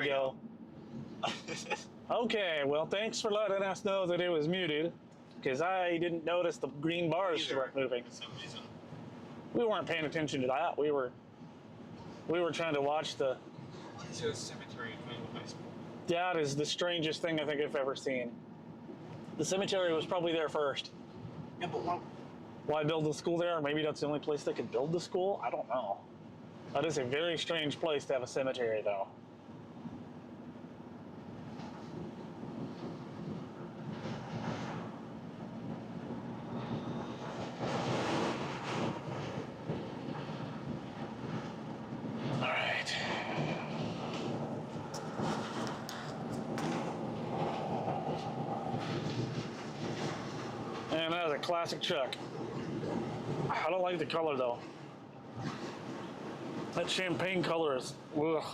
we go. Okay, well, thanks for letting us know that it was muted, because I didn't notice the green bars weren't moving. For some reason. We weren't paying attention to that. We were trying to watch the... Why is there a cemetery in front of the high school? That is the strangest thing I think I've ever seen. The cemetery was probably there first. Yeah, but why build the school there? Maybe that's the only place they could build the school? I don't know. That is a very strange place to have a cemetery, though. All right. And that is a classic truck. I don't like the color though. That champagne color is, ugh.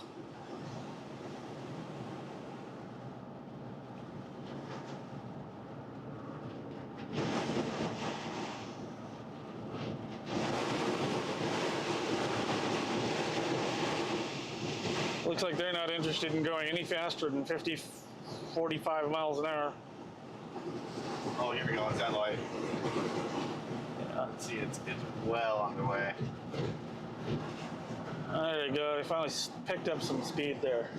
Looks like they're not interested in going any faster than 45 miles an hour. Oh, here we go. It's that light. Yeah. See, it's well underway. There you go. They finally picked up some speed there.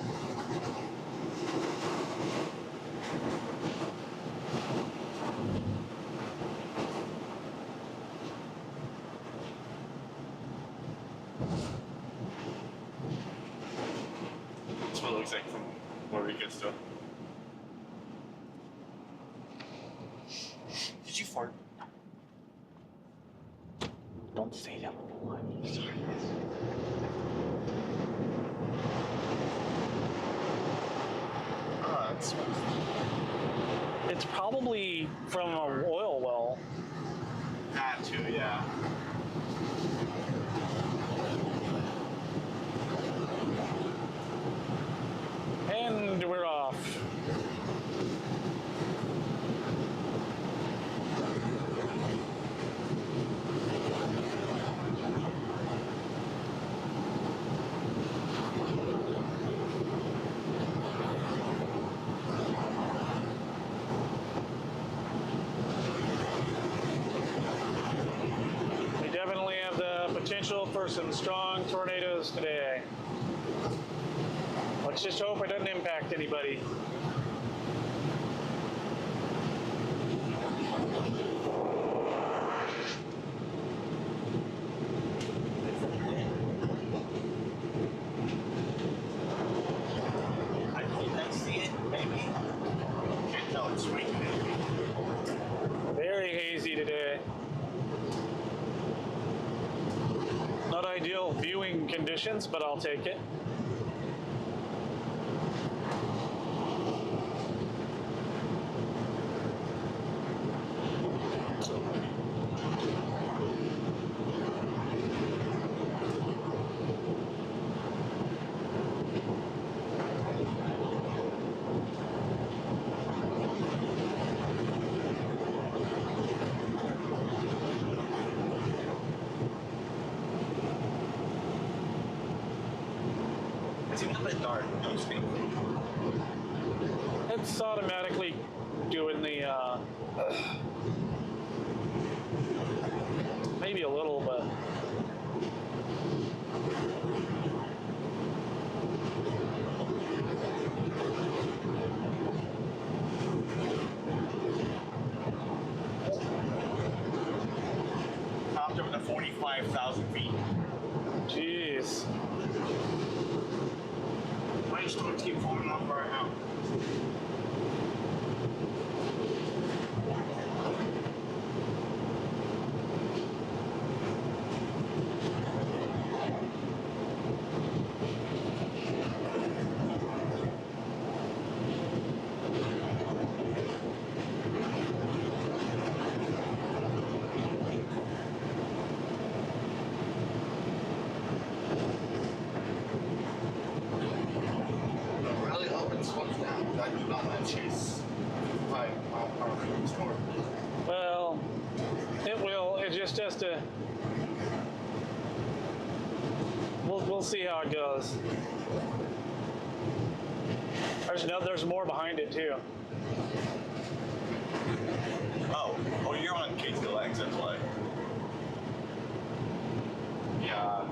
That's what it looks like from where we get still. Did you fart? Don't say that. Sorry. Oh, that smells. It's probably from an oil well. That too, yeah. And we're off. We definitely have the potential for some strong tornadoes today. Let's just hope it doesn't impact anybody. I think I see it, maybe. Can't tell, it's way too heavy. Very hazy today. Not ideal viewing conditions, but I'll take it. It's a little bit dark, don't you think? It's automatically doing the, maybe a little, but. Topped over the 45,000 feet. Jeez. Rainstorms keep forming off our house. Really hope it slows down. I do not want to chase 5-mile-per-hour storm. Well, it will. It just has to. We'll see how it goes. There's more behind it too. Oh, you're on Casey Legs, that's why. Yeah,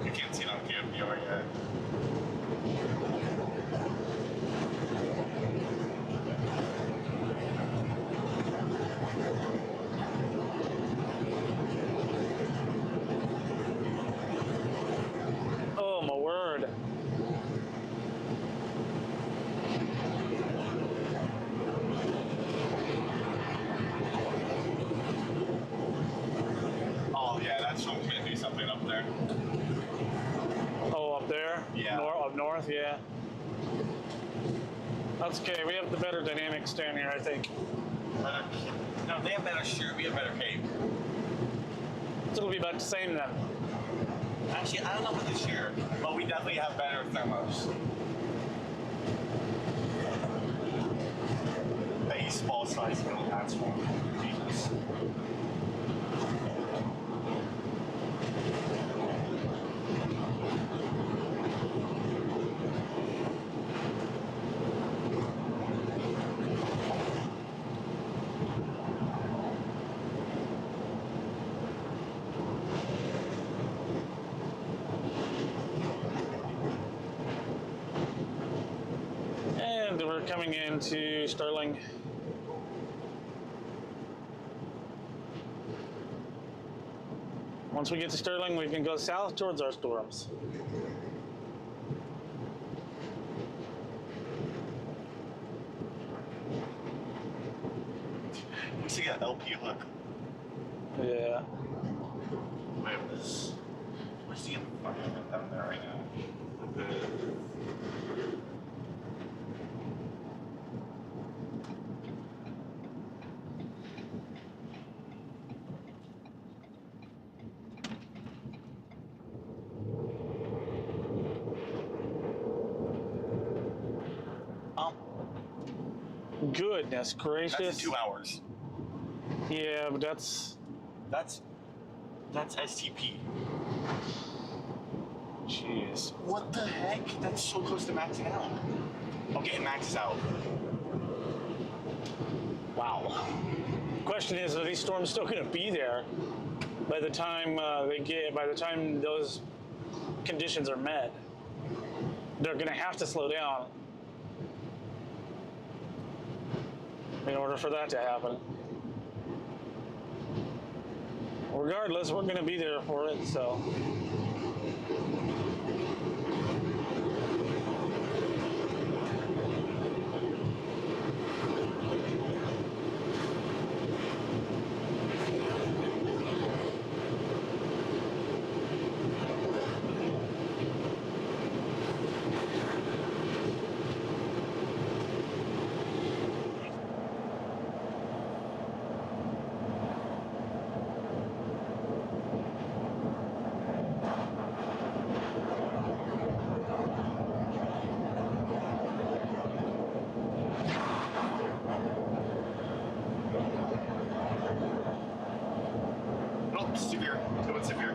you can't see it on KMPR yet. Oh my word. Oh yeah, that's from gonna do something up there. Oh, up there? Yeah. Up north, yeah. That's okay. We have the better dynamics down here, I think. No, they have better shirt, we have better cape. So it'll be about the same then. Actually, I don't know about this year, but we definitely have better thermos. Baseball size, you know, that's one. Jesus. And we're coming into Sterling. Once we get to Sterling, we can go south towards our storms. You see that LP hook? Yeah. Wait, what's the fucking down there right now? Goodness gracious. That's 2 hours. Yeah, but that's STP. jeez. What the heck? That's so close to maxing out. Okay, it maxes out. Wow. Question is, are these storms still going to be there by the time by the time those conditions are met? They're going to have to slow down in order for that to happen. Regardless, we're going to be there for it, so. Oh, severe. Doing severe.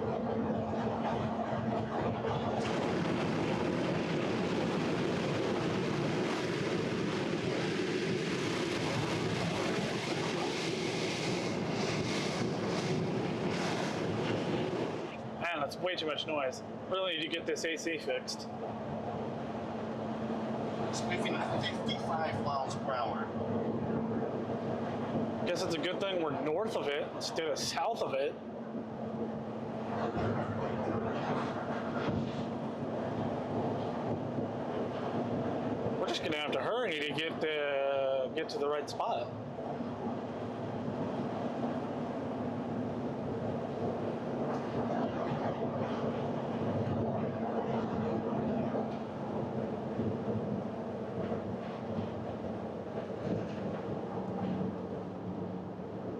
Man, that's way too much noise. Really need to get this AC fixed. It's moving at 55 miles per hour. Guess it's a good thing we're north of it instead of south of it. We're just gonna have to hurry to get to the right spot.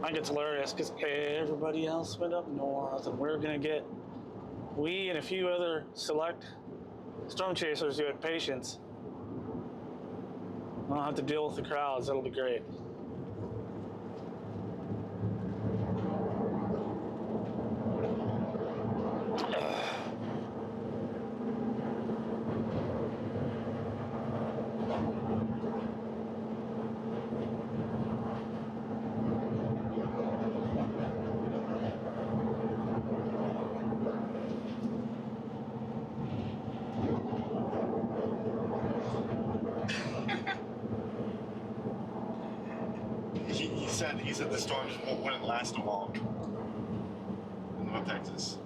I think it's hilarious because everybody else went up north, and we and a few other select storm chasers who had patience. I don't have to deal with the crowds. That'll be great. He said the storm just wouldn't last long in North Texas.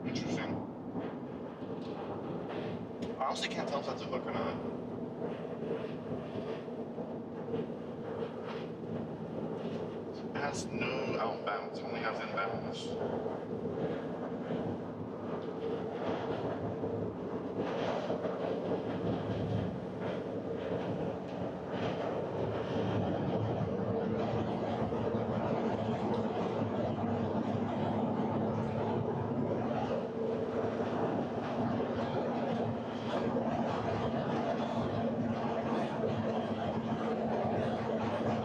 Interesting. I honestly can't tell if that's a hook or not. It has no outbounds, it only has inbounds.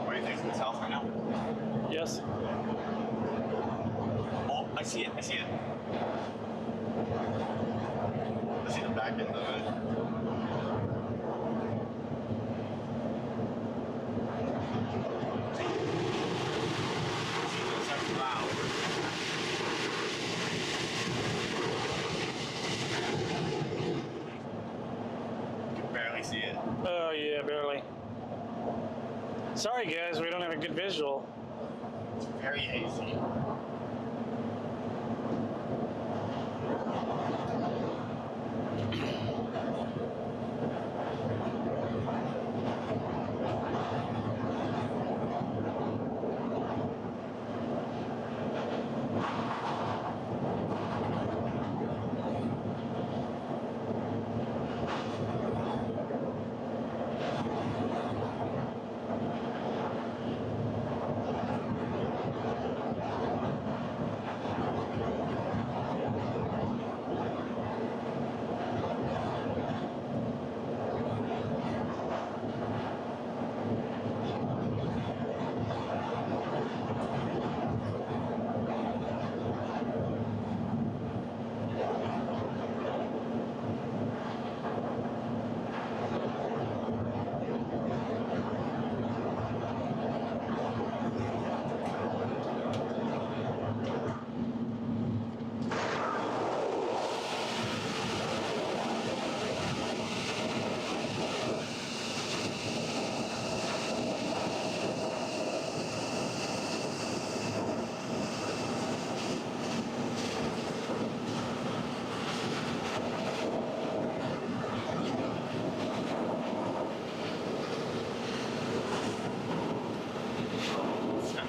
What do you think is in the south right now? Yes. Oh, I see it. I see it. I see the back end of it. Jesus, that's loud. You can barely see it. Oh yeah, barely. Sorry guys, we don't have a good visual. It's very hazy.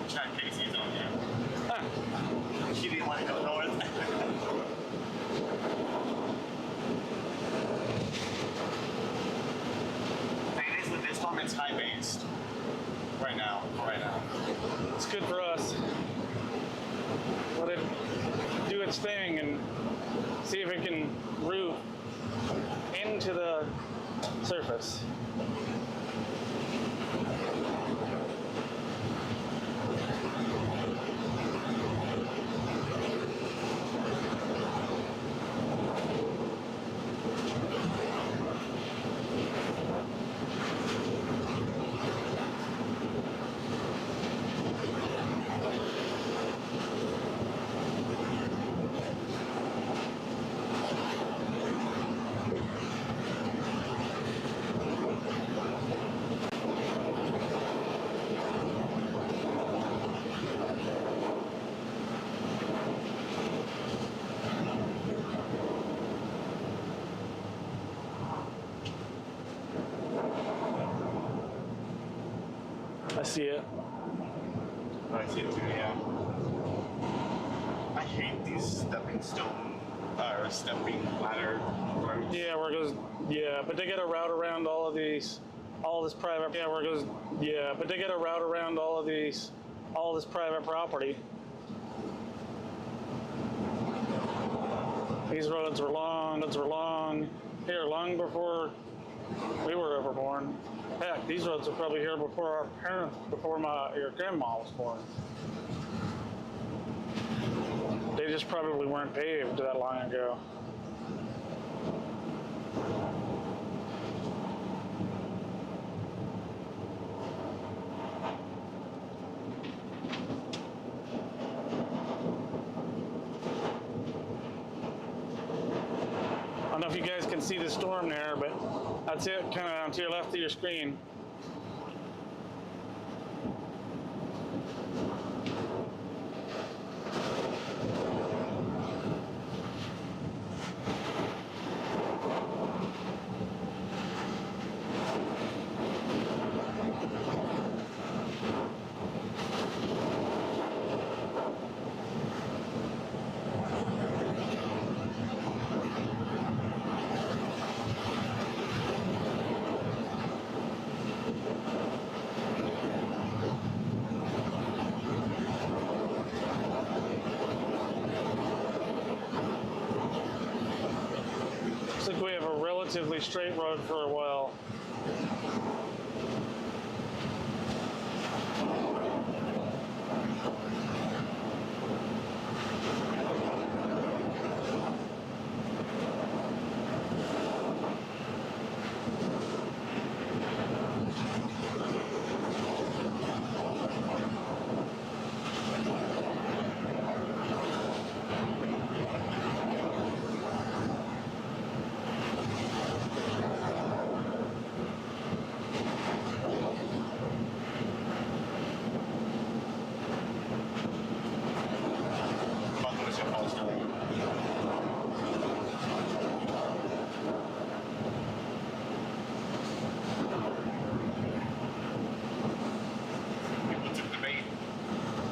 Chad Casey's on you. Huh. She didn't want to go north. Thing is, with this storm, it's high based. Right now. It's good for us. Let it do its thing and see if it can root into the surface. I see it. I see it too, yeah. I hate these stepping stone, or stepping ladder roads. Yeah, where it goes. Yeah, but they get a route around all of these, all this private. Yeah, where it goes. Yeah, but they get a route around all of these, all this private property. These roads were long. Here, long before we were ever born. Heck, these roads were probably here before our parents, before your grandma was born. They just probably weren't paved that long ago. I don't know if you you guys can see the storm there, but that's it, kind of to your left of your screen. Looks like we have a relatively straight road for a while.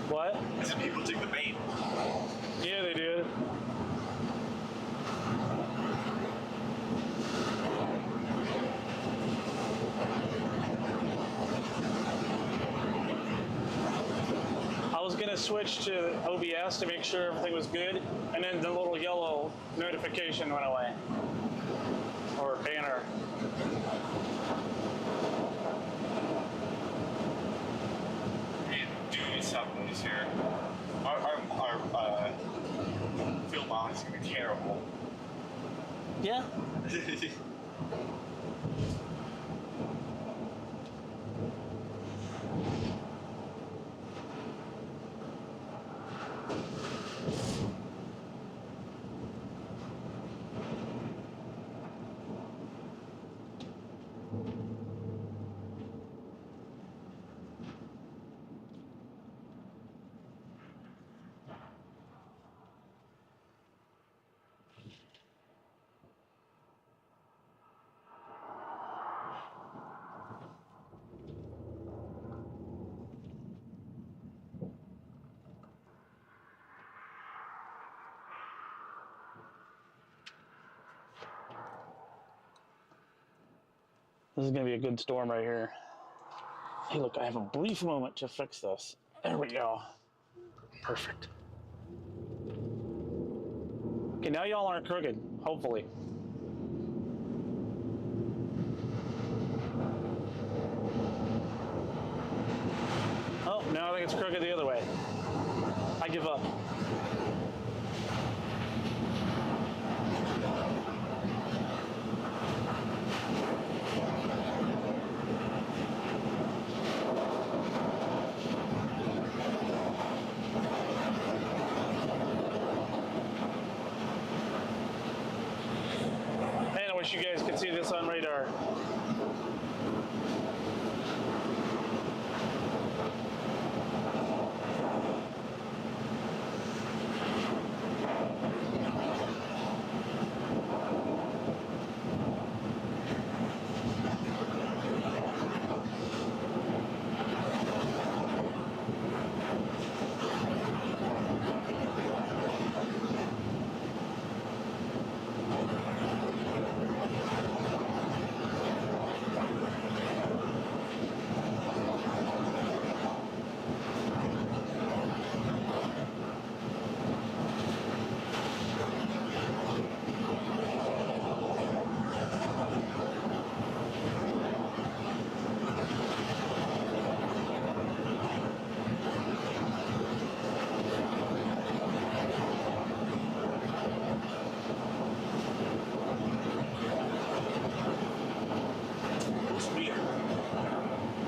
What? I said people took the bait. Yeah, they did. I was gonna switch to OBS to make sure everything was good, and then the little yellow notification went away. Or banner. Something's here. Our field bomb is gonna be terrible. Yeah. This is gonna be a good storm right here. Hey, look, I have a brief moment to fix this. There we go. Perfect. Okay, now y'all aren't crooked, hopefully. Oh, now I think it's crooked the other way. I give up. Man, I wish you guys could see this on radar.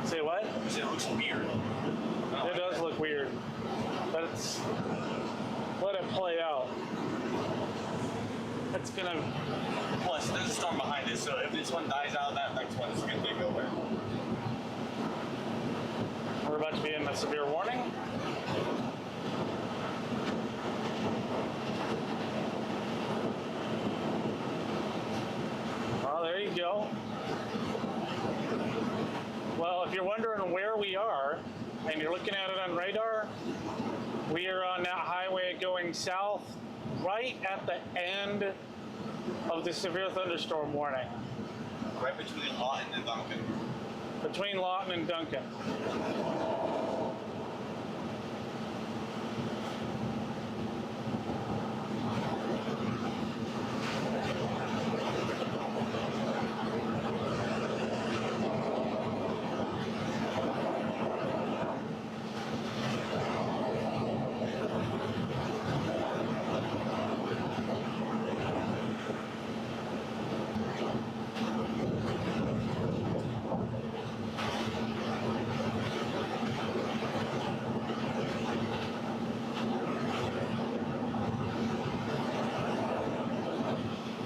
Say what? It looks weird. It does look weird. But it's, let it play out. It's gonna Plus, there's a storm behind it, so if this one dies out, that next one is going to take over. We're about to be in a severe warning. Oh, there you go. Well, if you're wondering where we are, and you're looking at it on radar, we are on that highway going south, right at the end of the severe thunderstorm warning. Right between Lawton and Duncan. Between Lawton and Duncan.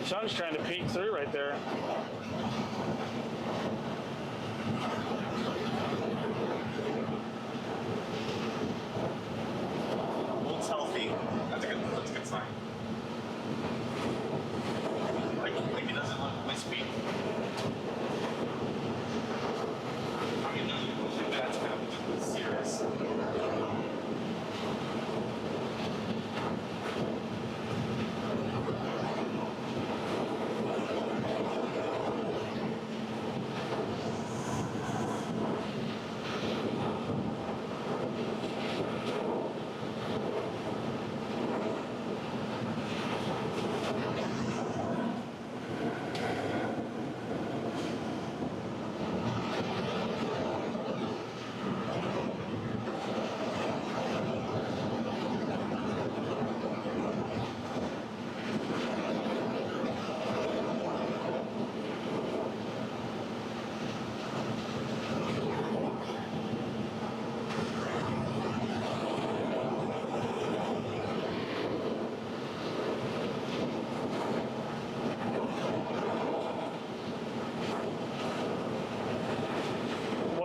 Sun's trying to peek through right there. Looks healthy. That's a good sign. Like it doesn't look wispy. I mean, that's kind of serious.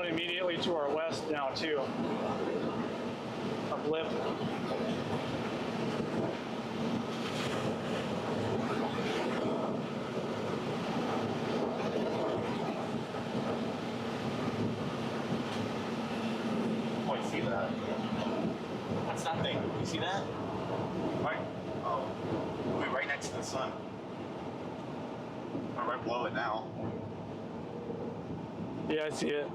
Immediately to our west now too. A blip. Oh, I see that. That's nothing. You see that? Right? Oh. We're right next to the sun. We're right below it now. Yeah, I see it.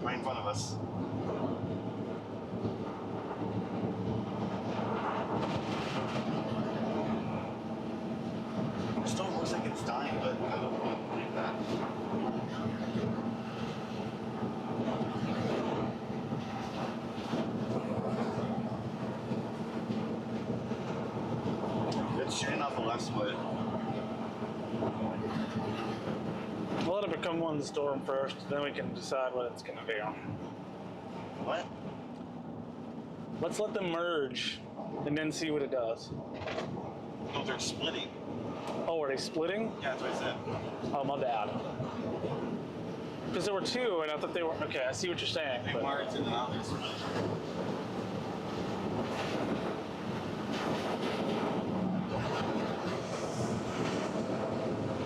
Right in front of us. The storm looks like it's dying, but I don't want to believe that. It's shooting off the left split. We'll let it become one storm first, then we can decide what it's going to do. What? Let's let them merge and then see what it does. No, they're splitting. Oh, are they splitting? Yeah, that's what I said. Oh, my bad. Because there were two, and I thought they were... Okay, I see what you're saying. They but- merged and now they're splitting.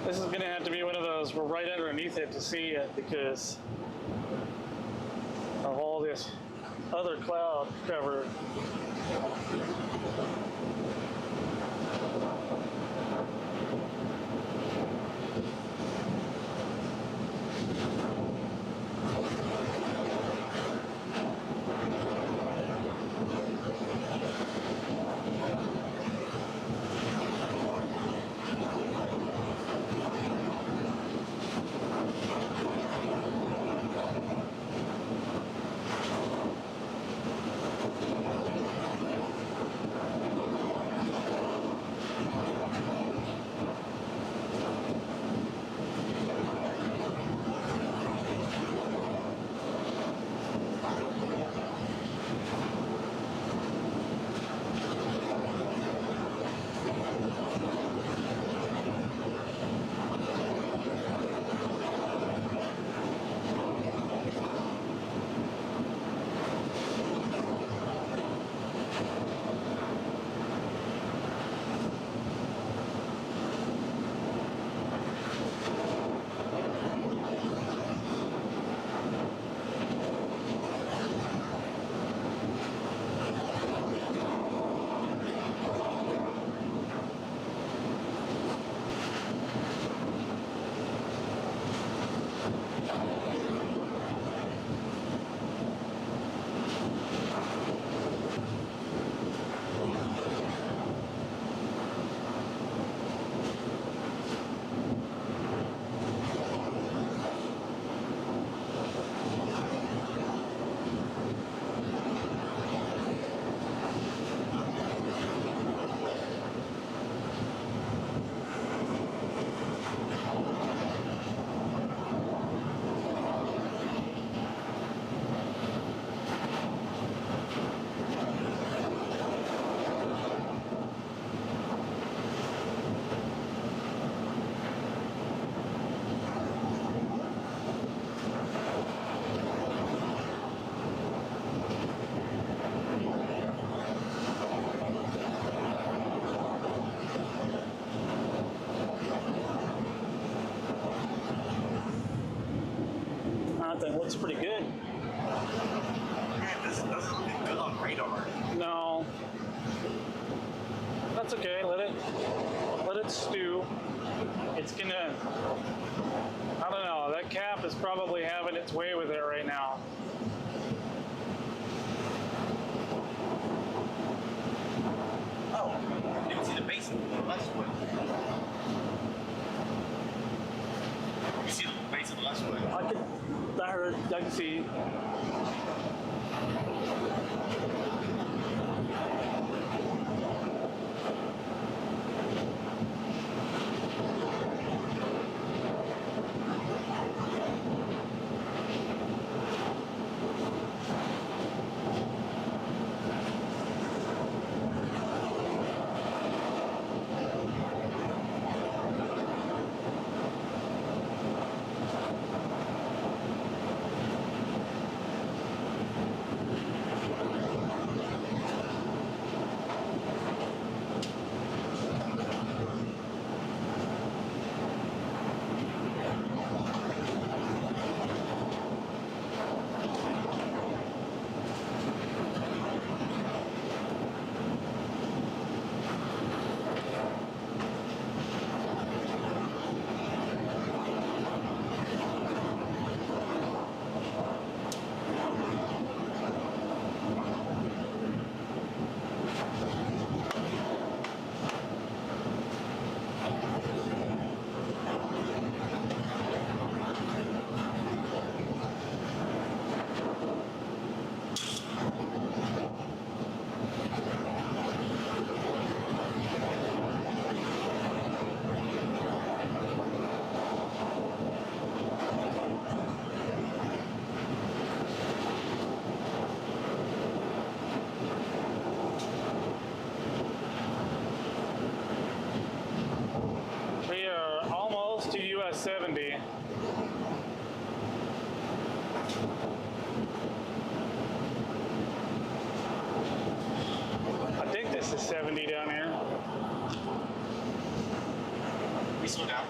This is going to have to be one of those, we're right underneath it to see it because of all this other cloud cover. nothing. Looks pretty good. Man, this doesn't look good on radar. No. That's okay. Let it stew. It's gonna, I don't know, that cap is probably having its way with it right now. Oh, you can see the base of the left foot. You see the base of the left foot. I can see. We are almost to US 70. I think this is 70 down here. We slow down.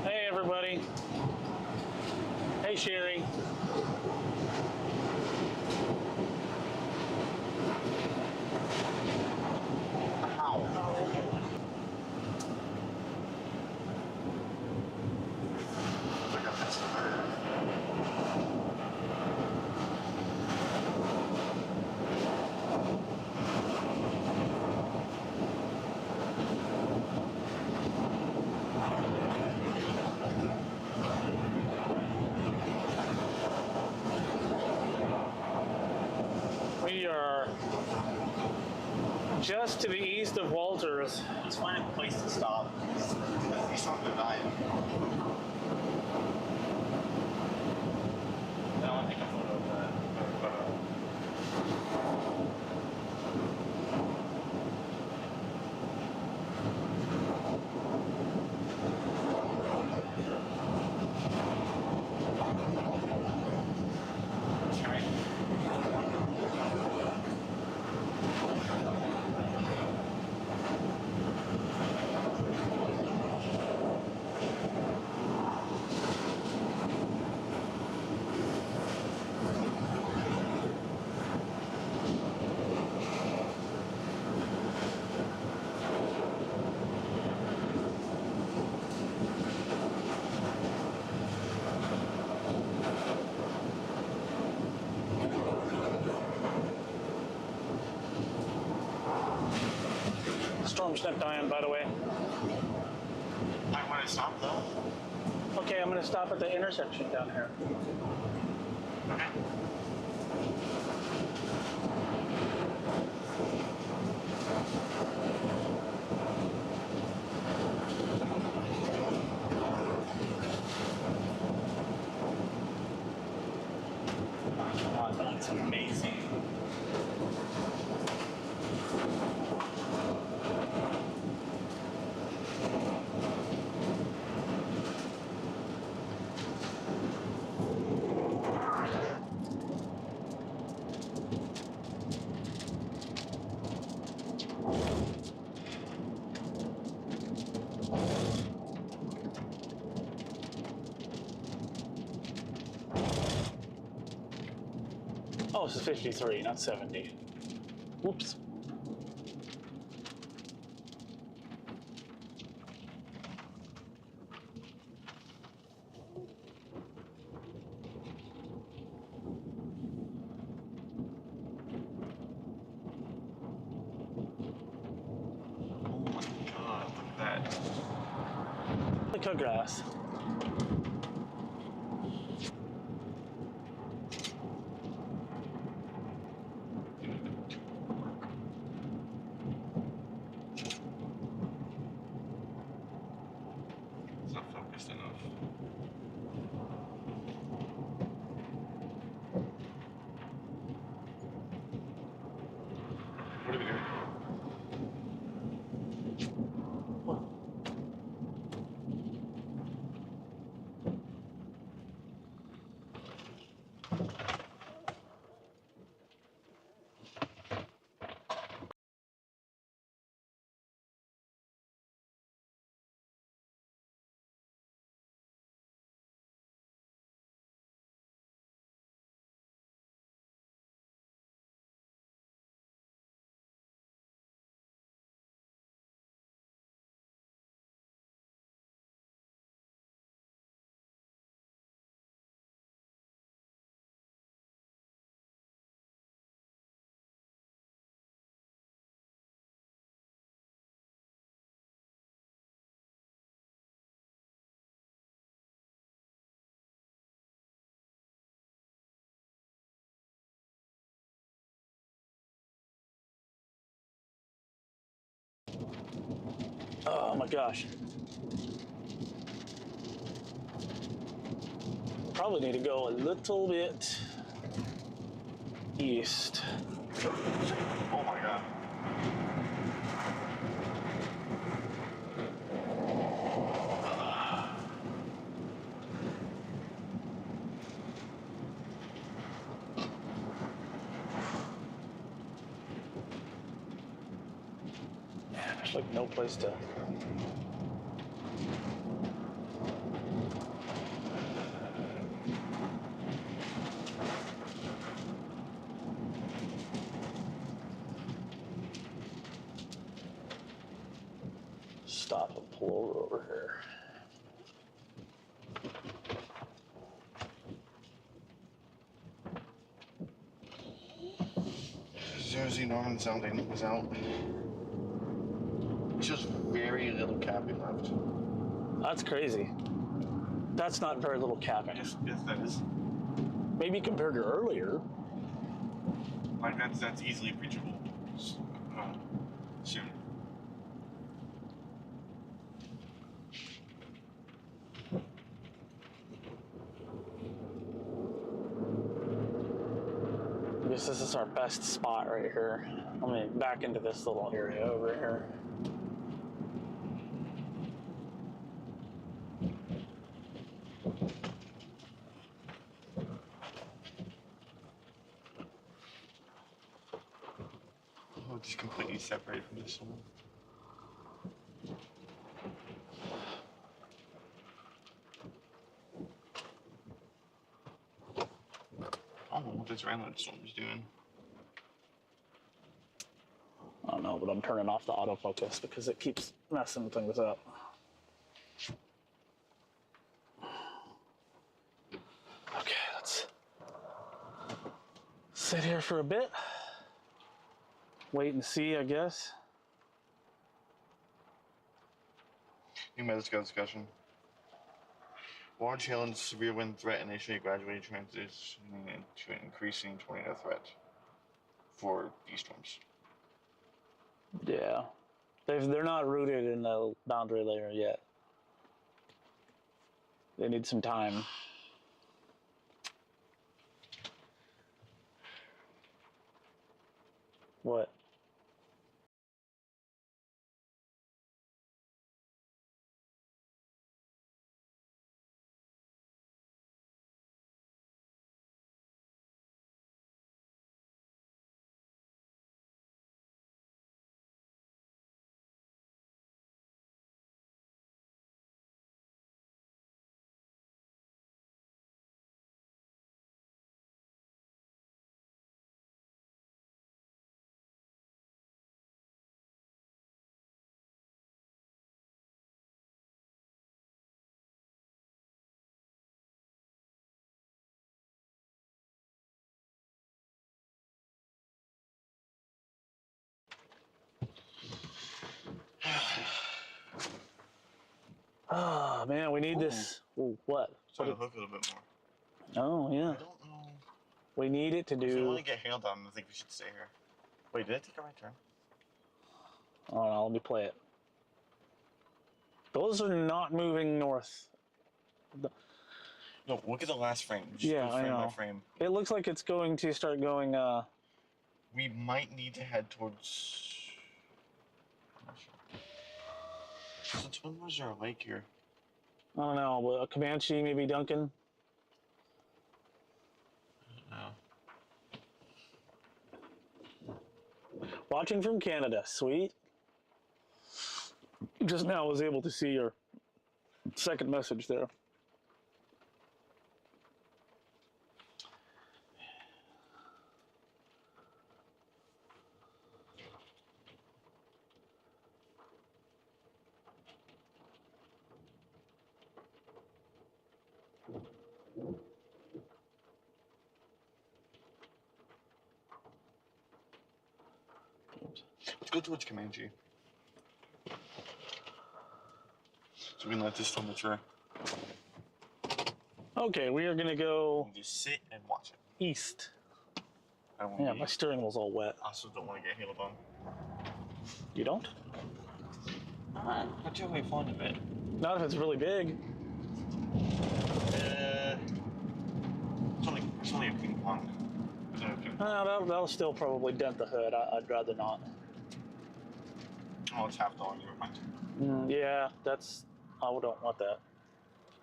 Hey everybody. Hey Sherry. Look at this. We are just to the east of Walters. Let's find a place to stop. He's on the dive. I want to take a photo of that. Storm's not dying, by the way. I want to stop though. Okay, I'm gonna stop at the intersection down here. Okay. Oh, that's amazing. Oh, it's 53, not 70. Whoops. Oh my god, look at that. The cut grass. It's not focused enough. What are we doing? Oh my gosh. Probably need to go a little bit east. Oh my god. Man, there's like no place to. Stop and pull over here. Jersey Norman sounding was out. It's just very little capping left. That's crazy. That's not very little capping. Yes, that is. Maybe compared to earlier. Like that's easily reachable soon. I guess this is our best spot right here. Let me back into this little area over here. Oh, just completely separated from this one. I don't know what this Randland storm is doing. I don't know, but I'm turning off the autofocus because it keeps messing things up. Okay, let's sit here for a bit. Wait and see, I guess. New Metascale discussion. Large hail and severe wind threat initially gradually transitioning into an increasing tornado threat for these storms. Yeah. They're not rooted in the boundary layer yet. They need some time. What? Oh man, we need this. Ooh, what? Try to hook a little bit more. Oh yeah. I don't know. We need it to If we do. want to get hail down, I think we should stay here. Wait, did I take a right turn? Oh no, let me play it. Those are not moving north. No, look at the last frame. Just Yeah, go frame I know. by frame. It looks like it's going to start going. We might need to head towards. I'm not sure. Since when was there a lake here? I don't know, but a Comanche, maybe Duncan. No. Watching from Canada, sweet. Just now was able to see your second message there. Let's go towards Comanche. So we can let this storm mature. Okay, we are gonna go And just sit and watch it. east. I don't Yeah, want my steering wheel's all wet. I also don't want to get hailed on. You don't? I'm particularly fond of it. Not if it's really big. It's only a ping pong. It's only a ping pong. That'll still probably dent the hood. I'd rather not. Oh, it's half dollar. Never mind. Yeah, I don't want that.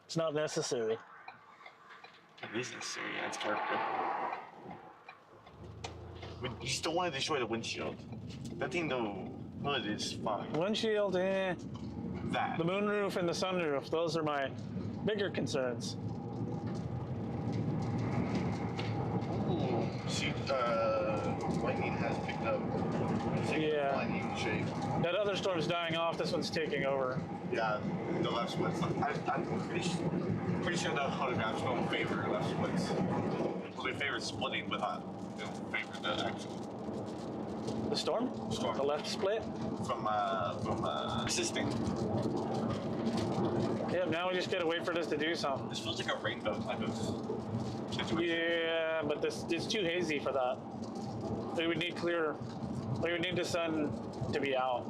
It's not necessary. It is necessary. Yeah, it's character. But you still want to destroy the windshield. That thing, though, well, it is fine. Windshield, That. The moonroof and the sunroof, those are my bigger concerns. Ooh. See, lightning has picked up. Yeah. Lightning shape. That other storm's dying off, this one's taking over. Yeah, the left splits. I'm pretty sure that photographs don't favor left splits. Well, they favor splitting, but not they don't favor the actual The storm? storm. The left split? From assisting. Yeah, now we just gotta wait for this to do something. This feels like a rainbow type of situation. Yeah, but it's too hazy for that. We would need the sun to be out.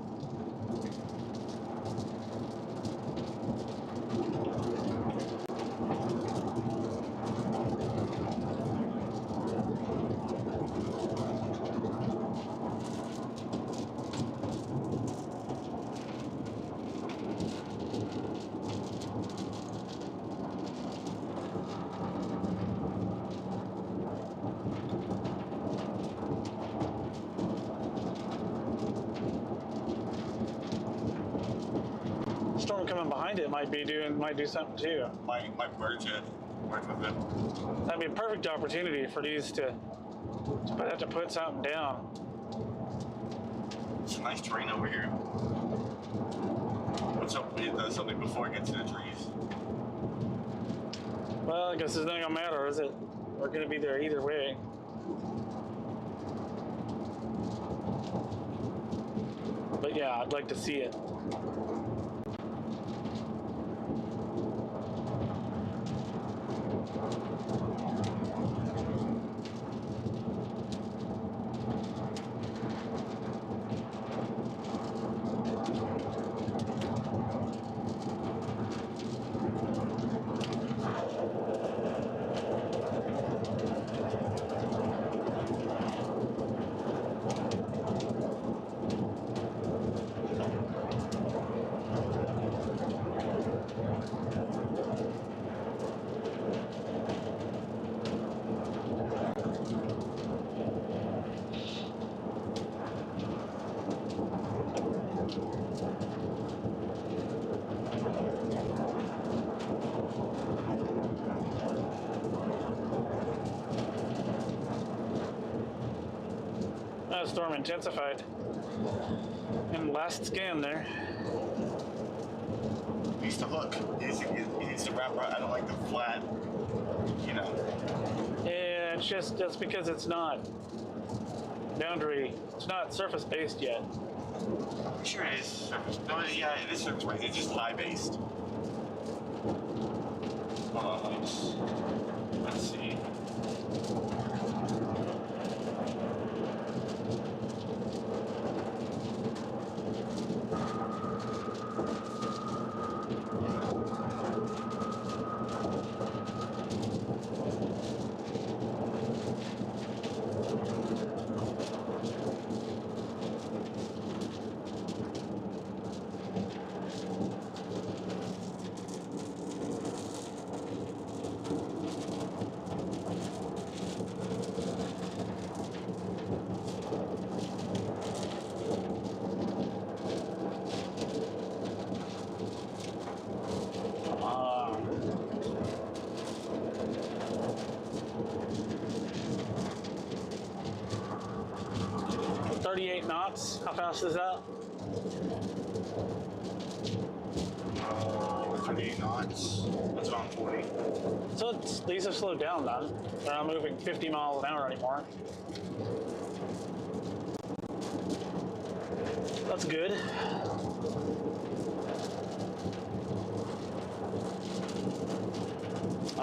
Storm coming behind it might do something too. My merge it. Merge with it. That'd be a perfect opportunity for these to have to put something down. It's a nice terrain over here. Let's hope it does something before it gets to the trees. Well, I guess it's not gonna matter, is it? We're gonna be there either way. But yeah, I'd like to see it. That storm intensified. And last scan there. He needs to hook. He needs to wrap around. I don't like the flat, you know. Yeah, that's because it's not boundary, it's not surface based yet. I'm sure it is surface. No, yeah, it is surface based. It's just lie based. Let's see. Uh, 38 knots. How fast is that? 38 knots. That's around 40. So these have slowed down then. They're not moving 50 miles an hour anymore. That's good.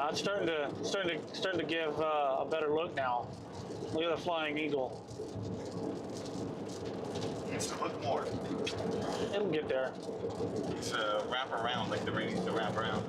It's starting to give a better look now. Look at the flying eagle. Needs to look more. It'll get there. It's wrap around, like the ring needs to wrap around.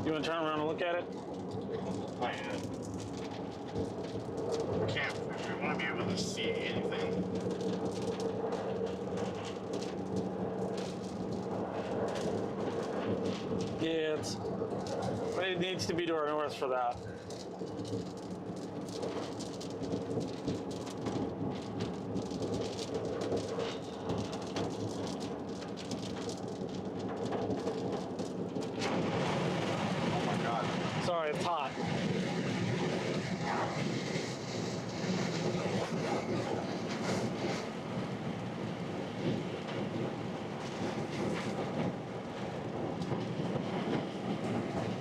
You want to turn around and look at it? I can't. I want to be able to see anything. Yeah, it needs to be to our north for that. Oh my god. Sorry, it's hot.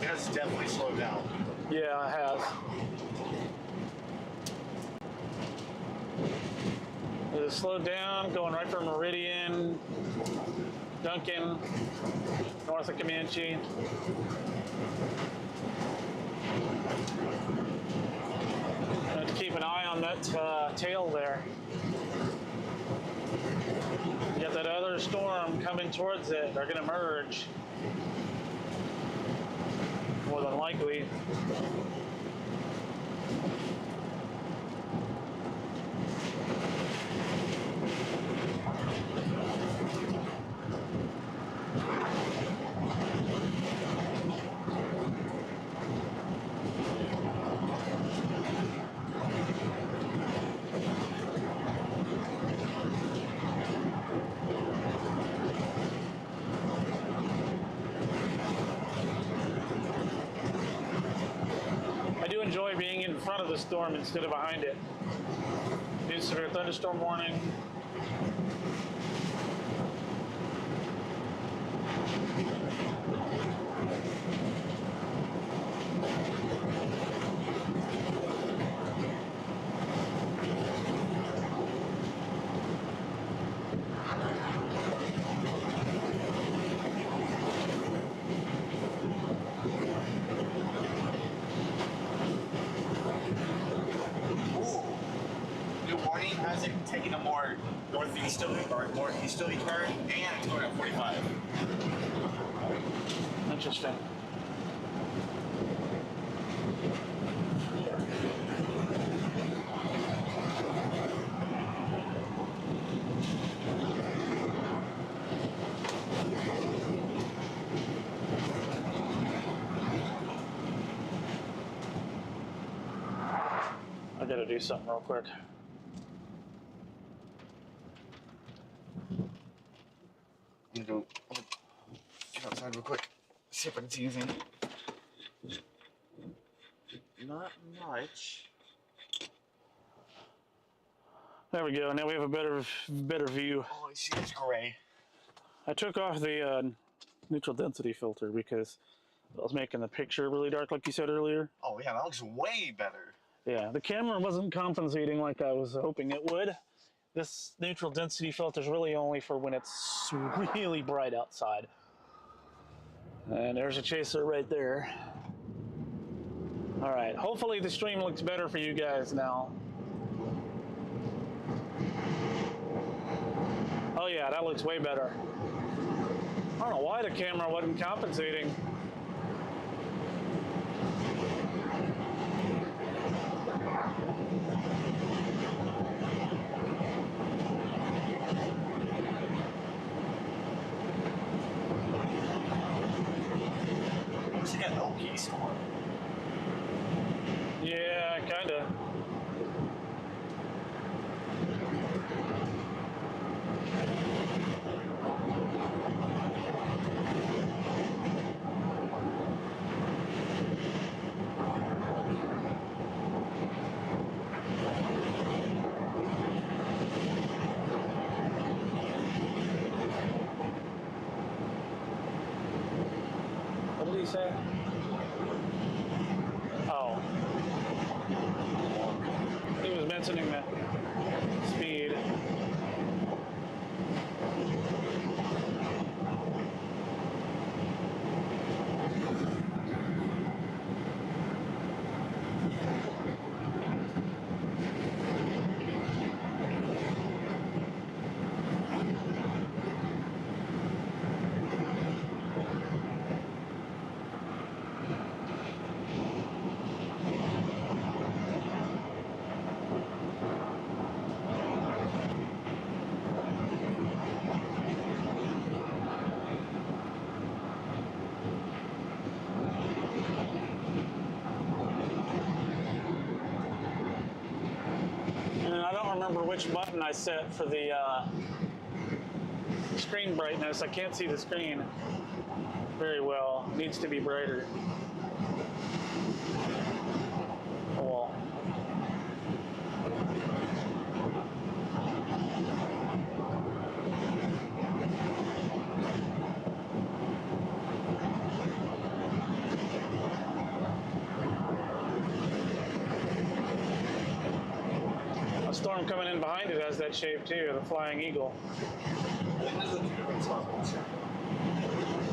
It has definitely slowed down. Yeah, it has. It has slowed down, going right from Meridian, Duncan, north of Comanche. I have to keep an eye on that tail there. You got that other storm coming towards it. They're going to merge. More than likely. I do enjoy being in front of the storm instead of behind it. New severe thunderstorm warning. New warning has it taking a more northeasterly or northeasterly current, and it's going at 45. Interesting. I gotta do something real quick. I'm gonna get outside real quick. See if I can see anything. Not much. There we go. Now we have a better view. All I see is gray. I took off the neutral density filter because I was making the picture really dark, like you said earlier. Oh yeah, that looks way better. Yeah, the camera wasn't compensating like I was hoping it would. This neutral density filter is really only for when it's really bright outside. And there's a chaser right there. All right, hopefully the stream looks better for you guys now. Oh yeah, that looks way better. I don't know why the camera wasn't compensating. Looks like an LP storm. Yeah, kinda. What did he say? Oh. He was mentioning the speed. And I don't remember which button I set for the screen brightness. I can't see the screen very well. It needs to be brighter. Oh well. A storm coming in behind it has that shape too, the flying eagle.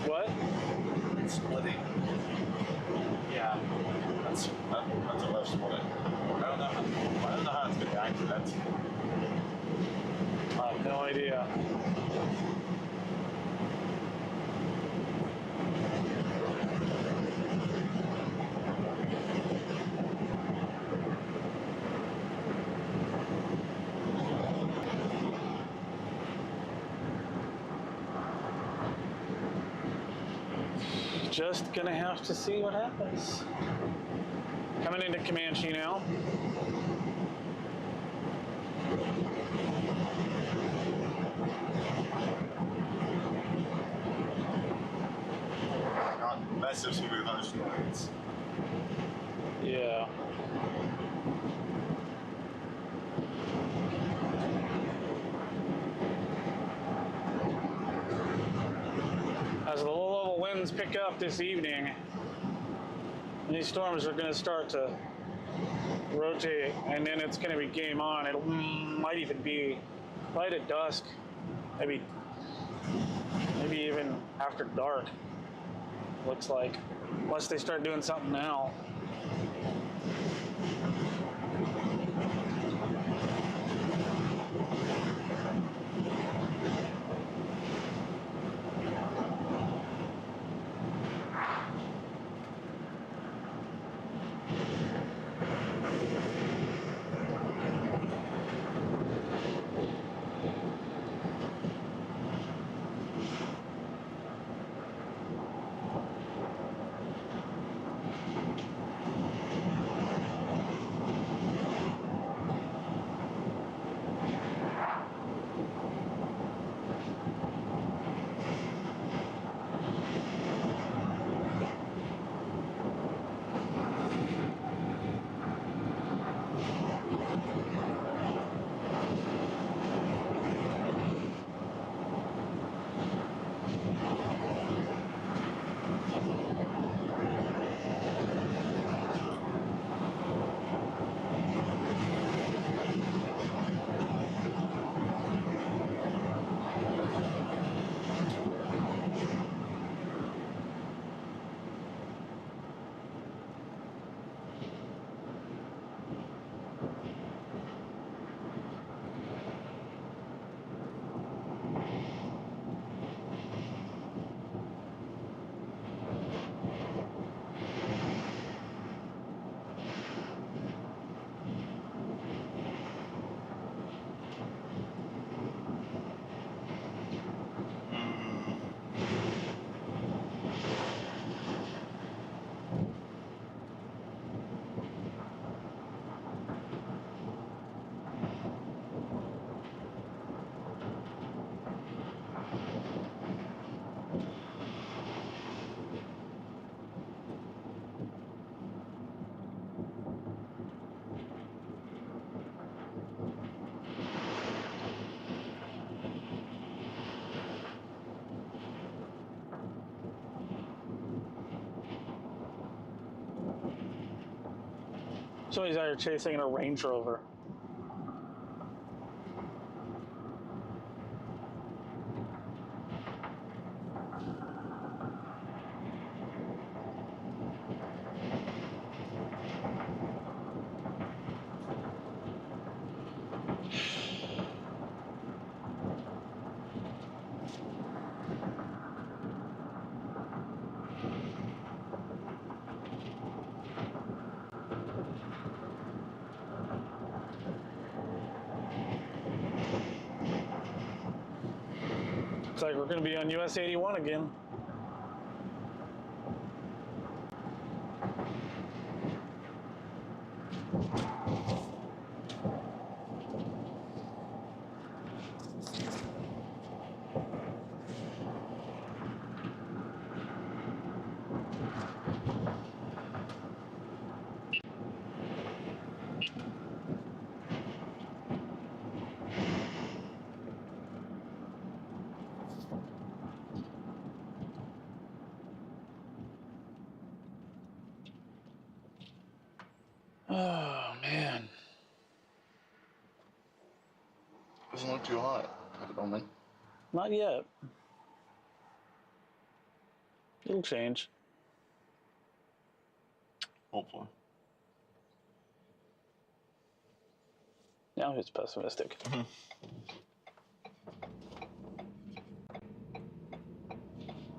What? It's splitting. Yeah, that's a left split. I don't know how it's going to react to that. I have no idea. Just gonna have to see what happens. Coming into Comanche now. Not massive severe thunderstorms. Yeah. As the low-level winds pick up this evening, these storms are going to start to rotate, and then it's going to be game on. It might even be right at dusk, maybe even after dark. Looks like, unless they start doing something now. So he's out here chasing a Range Rover. Looks like we're going to be on US 81 again. Oh, man. Doesn't look too hot at the moment. Not yet. It'll change. Hopefully. Now he's pessimistic.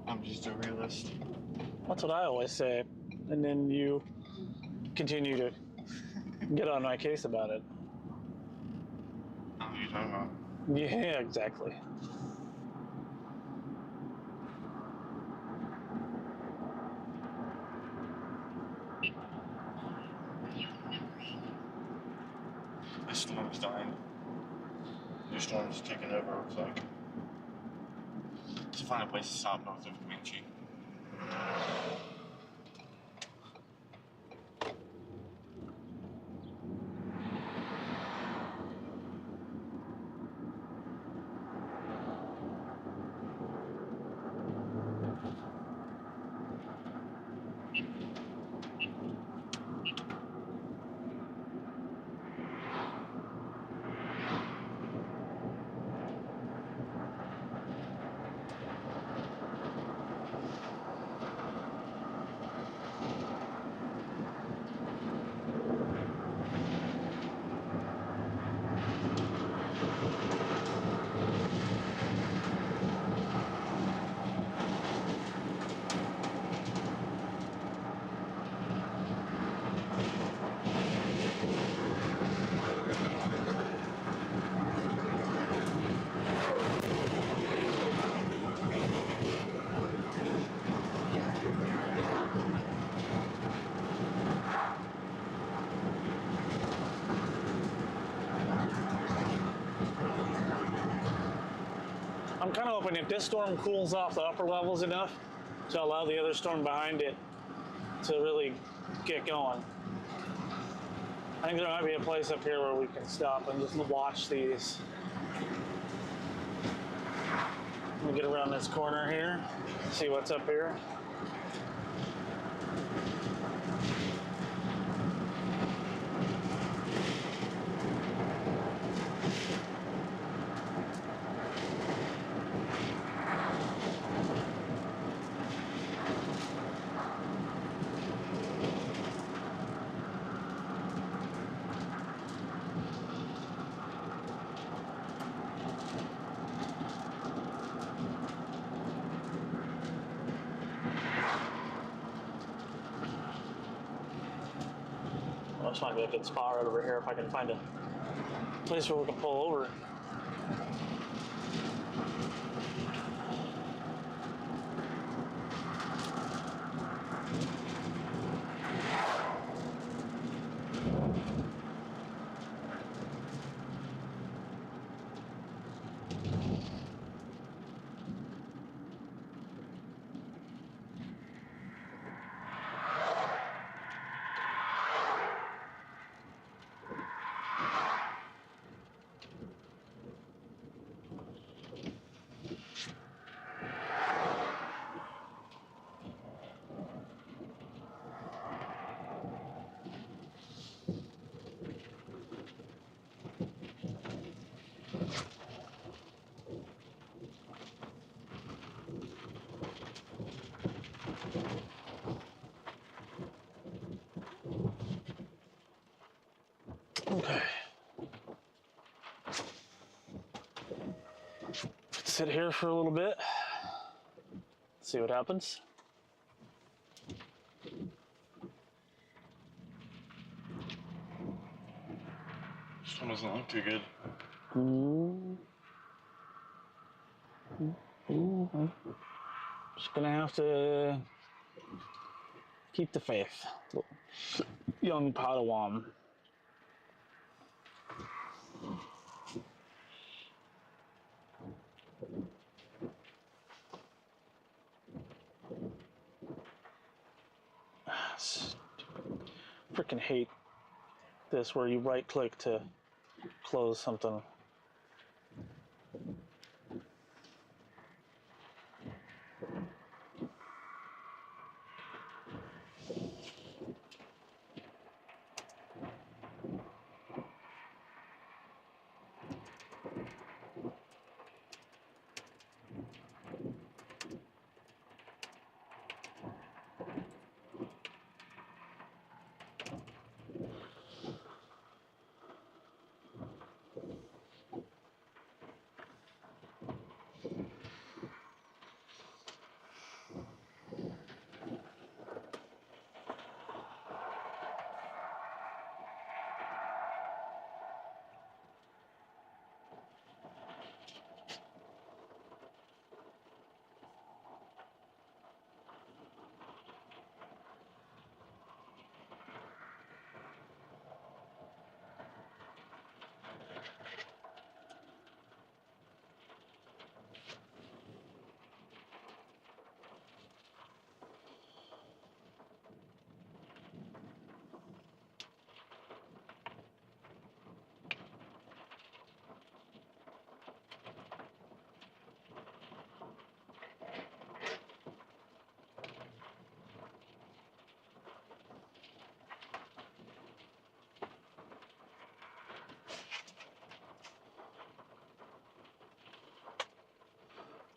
I'm just a realist. That's what I always say. And then you continue to get on my case about it. What are you talking about? Yeah, exactly. This storm's dying. Your storm's taking over, looks like. Let's find a place to stop north of Comanche. I'm kind of hoping if this storm cools off the upper levels enough to allow the other storm behind it to really get going. I think there might be a place up here where we can stop and just watch these. Let me get around this corner here, see what's up here. Well, this might be a good spot right over here if I can find a place where we can pull over. sit here for a little bit, see what happens. This one doesn't look too good. Just gonna have to keep the faith, young Padawan. Freaking hate this where you right click to close something.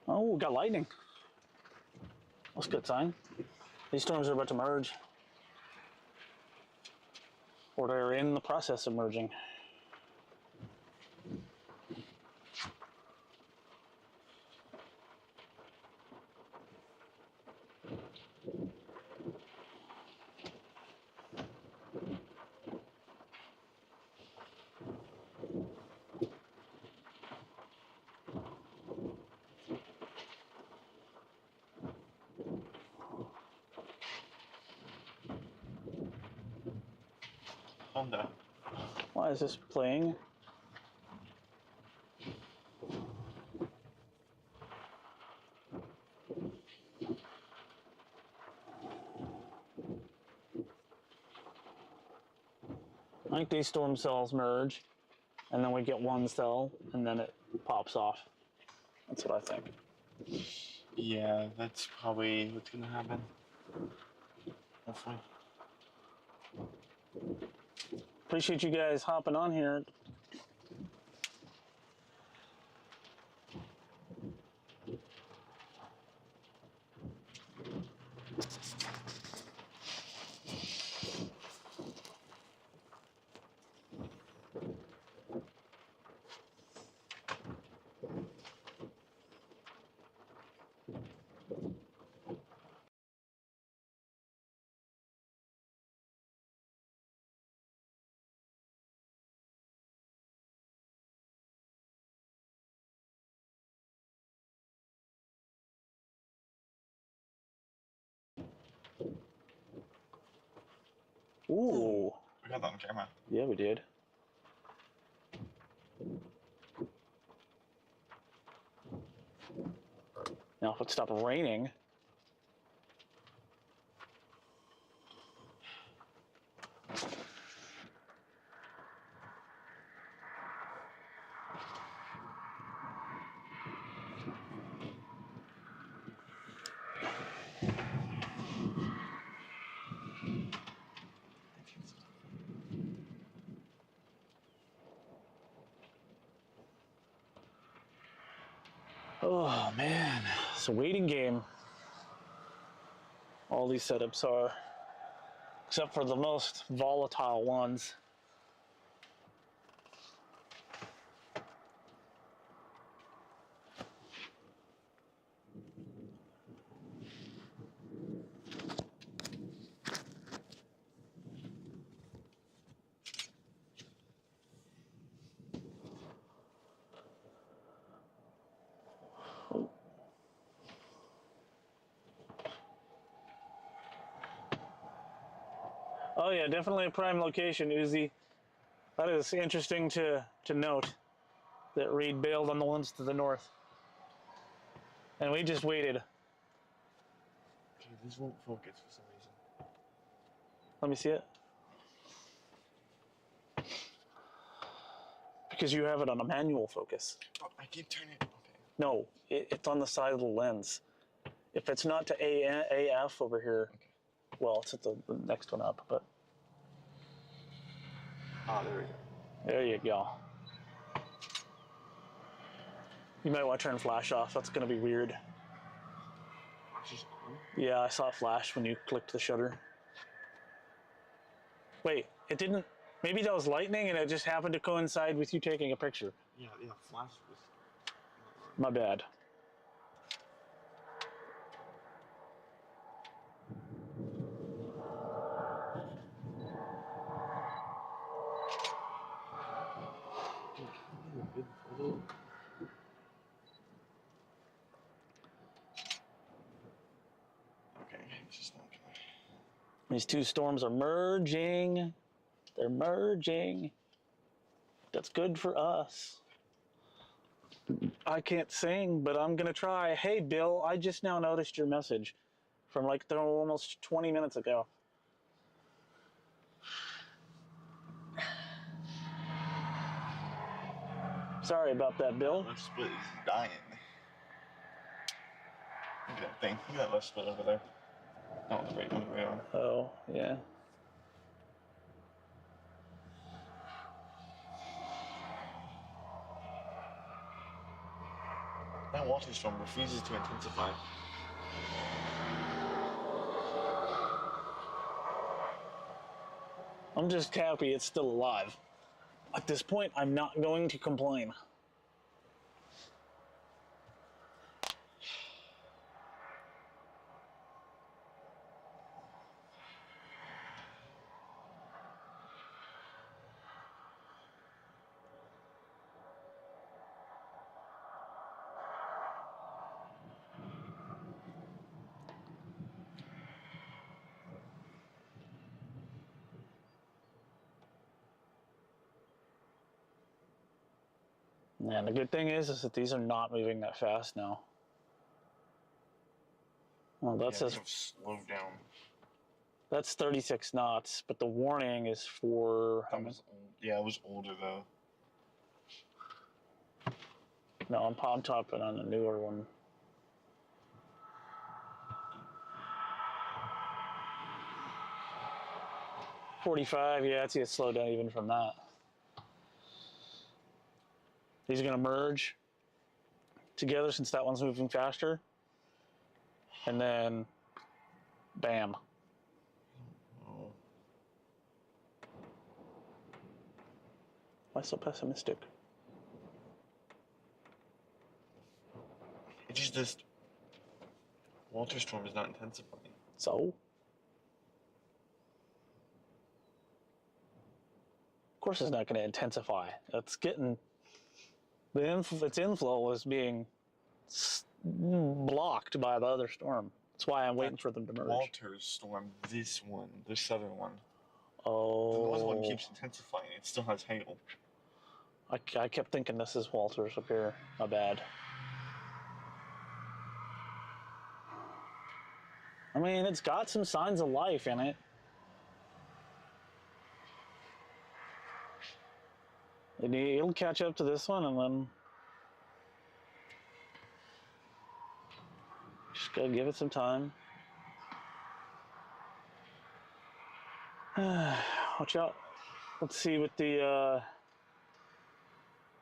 Oh, we got lightning. That's a good sign. These storms are about to merge. Or they're in the process of merging. Honda. Why is this playing? I think these storm cells merge, and then we get one cell, and then it pops off. That's what I think. Yeah, that's probably what's gonna happen. Hopefully. Appreciate you guys hopping on here. Ooh. We got that on camera. Yeah, we did. Now, if it stopped raining, oh man, it's a waiting game. All these setups are, except for the most volatile ones. Oh yeah, definitely a prime location, Uzi. That is interesting to note that Reed bailed on the ones to the north. And we just waited. Okay, this won't focus for some reason. Let me see it. Because you have it on a manual focus. Oh, I keep turning it. Okay. No, it's on the side of the lens. If it's not to AF over here, Okay. well, it's at the next one up, but Ah, there we go. there you go. You might want to turn flash off. That's going to be weird. Flash is on. Yeah, I saw it flash when you clicked the shutter. Wait, it didn't. Maybe that was lightning and it just happened to coincide with you taking a picture. Yeah, flash was. My bad. Good photo. Okay, it's just not gonna. These two storms are merging. They're merging. That's good for us. I can't sing, but I'm gonna try. Hey, Bill, I just now noticed your message from like almost 20 minutes ago. Sorry about that, Bill. Left split is dying. Look at that thing. Look at that left split over there. Oh, it's right on the radar. Oh, yeah. That water storm refuses to intensify. I'm just happy it's still alive. At this point, I'm not going to complain. And the good thing is that these are not moving that fast now. Well, that says slowed down. that's 36 knots, but the warning is for how That many? was old. Yeah, it was older though. No, I'm topping on a newer one. .45, yeah, I see it slow down even from that. These are gonna merge together since that one's moving faster. And then, bam. Oh. Why so pessimistic? It's just this water storm is not intensifying. So? Of course it's not gonna intensify. It's getting, its inflow is being blocked by the other storm. That's why I'm waiting for them to merge. Walter's storm, this one, the southern one. Oh. The northern one keeps intensifying. It still has hail. I kept thinking this is Walter's up here. My bad. I mean, it's got some signs of life in it. It'll catch up to this one and then just gotta give it some time. Watch out. Let's see what the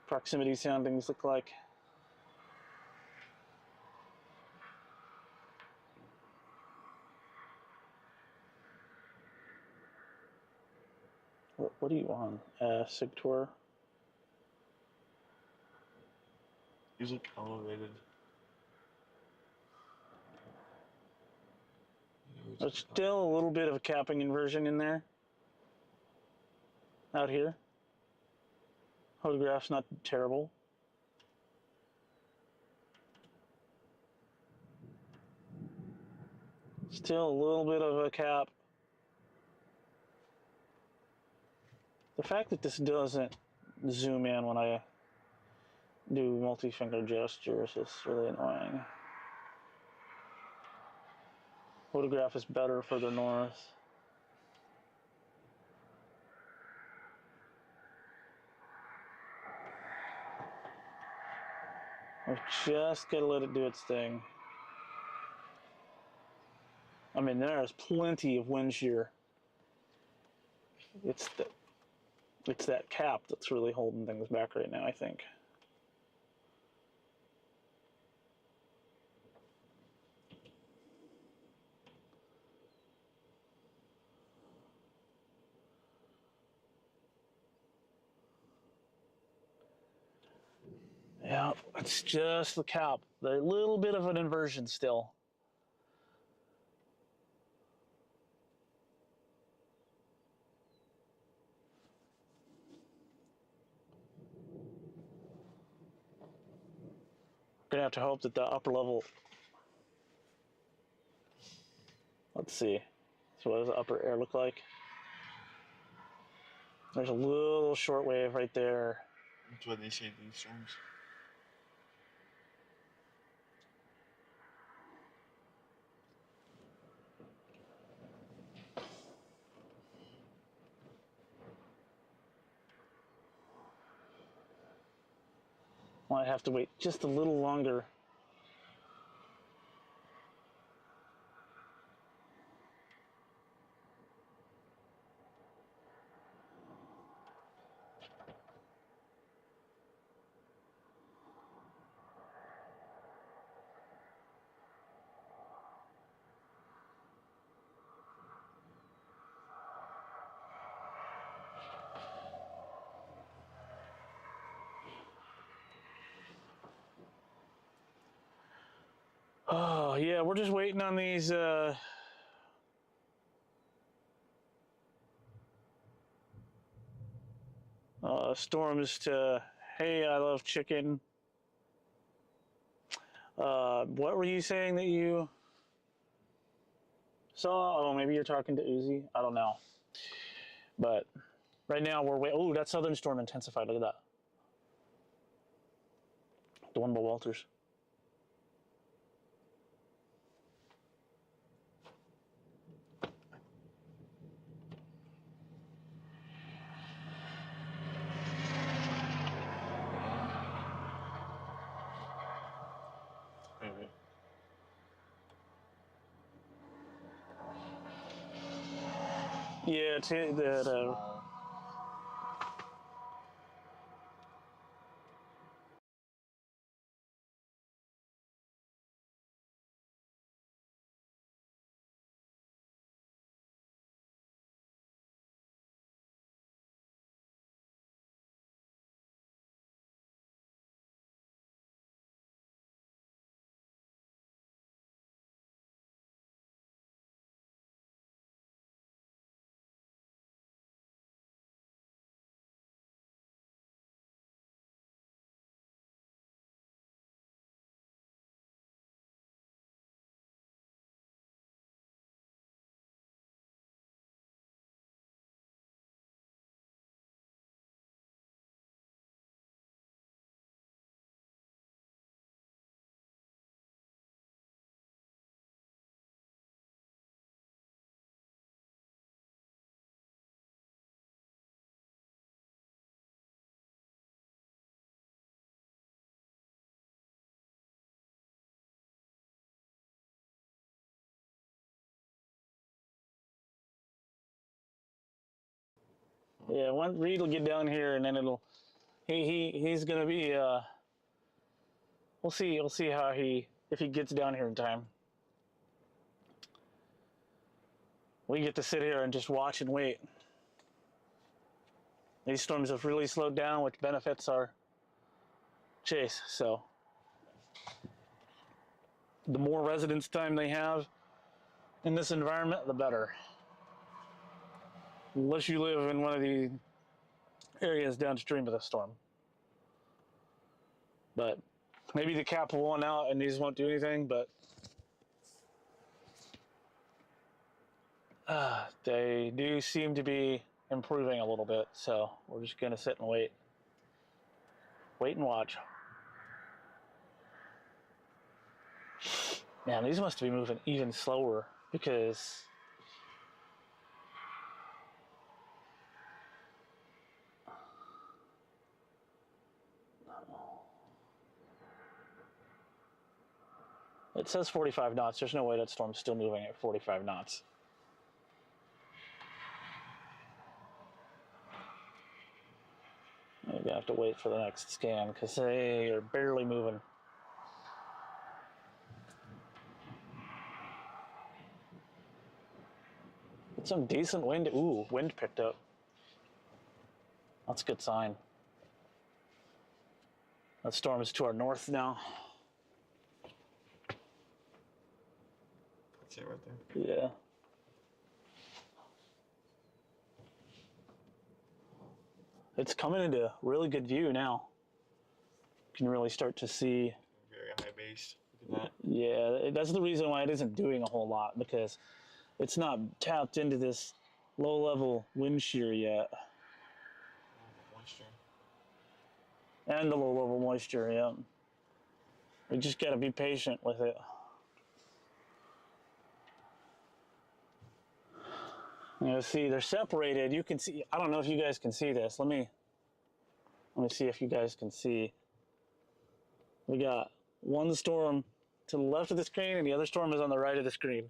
proximity soundings look like. What are you on? Sigtour? These look elevated. There's still a little bit of a capping inversion in there. Out here. Photograph's not terrible. Still a little bit of a cap. The fact that this doesn't zoom in when I do multi-finger gestures is really annoying. Photograph is better further north. I've just got to let it do its thing. I mean, there's plenty of wind shear. It's that cap that's really holding things back right now, I think. Yeah, it's just the cap. There's a little bit of an inversion still. Gonna have to hope that the upper level. Let's see. So what does the upper air look like? There's a little short wave right there. That's what they say these storms. Might have to wait just a little longer. Oh, yeah, we're just waiting on these storms to, hey, I love chicken. What were you saying that you saw? Oh, maybe you're talking to Uzi. I don't know. But right now we're waiting. Oh, that southern storm intensified. Look at that. The one by Walters. Maybe. Yeah, that. Yeah, one Reed will get down here, and then he's gonna be. We'll see how if he gets down here in time. We get to sit here and just watch and wait. These storms have really slowed down, which benefits our chase. So the more residence time they have in this environment, the better. Unless you live in one of the areas downstream of the storm. But maybe the cap will run out and these won't do anything, but They do seem to be improving a little bit, so we're just gonna sit and wait. Wait and watch. Man, these must be moving even slower because it says 45 knots. There's no way that storm's still moving at 45 knots. You're gonna have to wait for the next scan because they are barely moving. It's some decent wind. Ooh, wind picked up. That's a good sign. That storm is to our north now. That's it right there. Yeah. It's coming into really good view now. You can really start to see. Very high base. Look at that. Yeah, that's the reason why it isn't doing a whole lot, because it's not tapped into this low-level wind shear yet. Moisture. And the low-level moisture, yeah. We just gotta be patient with it. You see, they're separated. You can see, I don't know if you guys can see this. Let me see if you guys can see. We got one storm to the left of the screen and the other storm is on the right of the screen.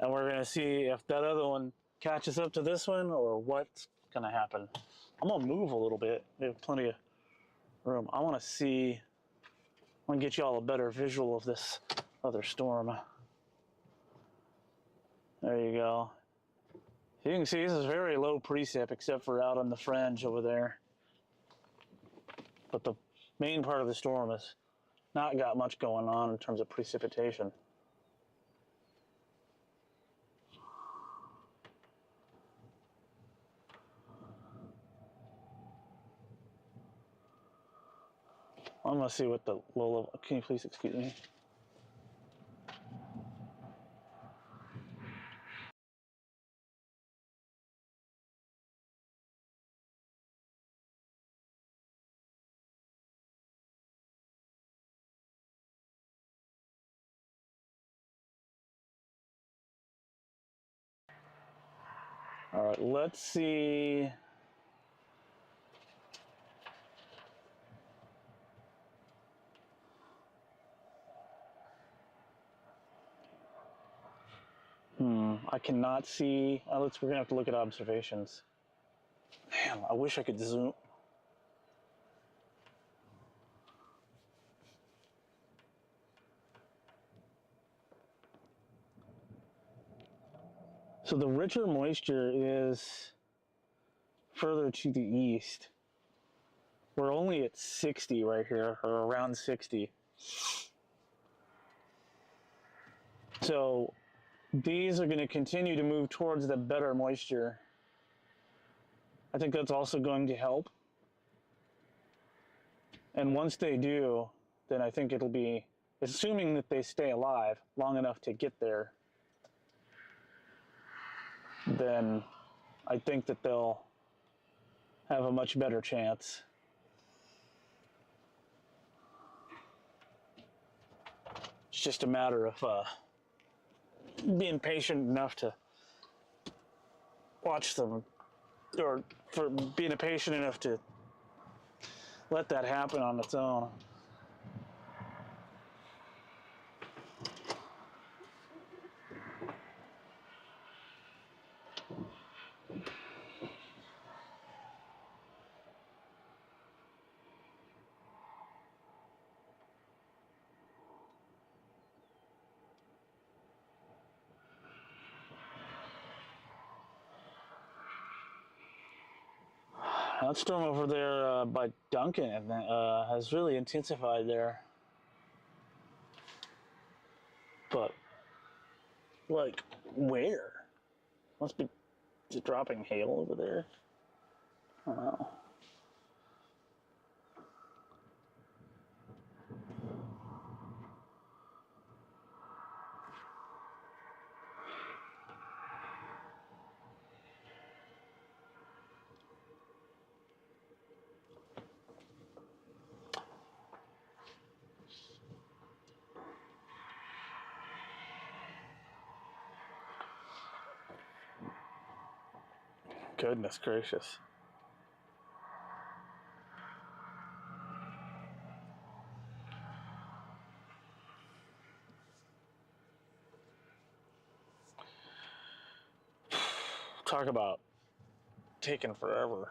And we're gonna see if that other one catches up to this one or what's gonna happen. I'm gonna move a little bit. We have plenty of room. I wanna get y'all a better visual of this other storm. There you go. You can see this is very low precip except for out on the fringe over there. But the main part of the storm has not got much going on in terms of precipitation. I'm gonna see what the low level, can you please excuse me? All right, let's see. I cannot see. We're gonna have to look at observations. Man, I wish I could zoom. So the richer moisture is further to the east. We're only at 60 right here, or around 60. So these are going to continue to move towards the better moisture. I think that's also going to help. And once they do, then I think it'll be, assuming that they stay alive long enough to get there, then I think that they'll have a much better chance. It's just a matter of being patient enough to watch them, or for being patient enough to let that happen on its own. That storm over there by Duncan has really intensified there. But, like, where? Must be just dropping hail over there. I don't know. Goodness gracious. Talk about taking forever.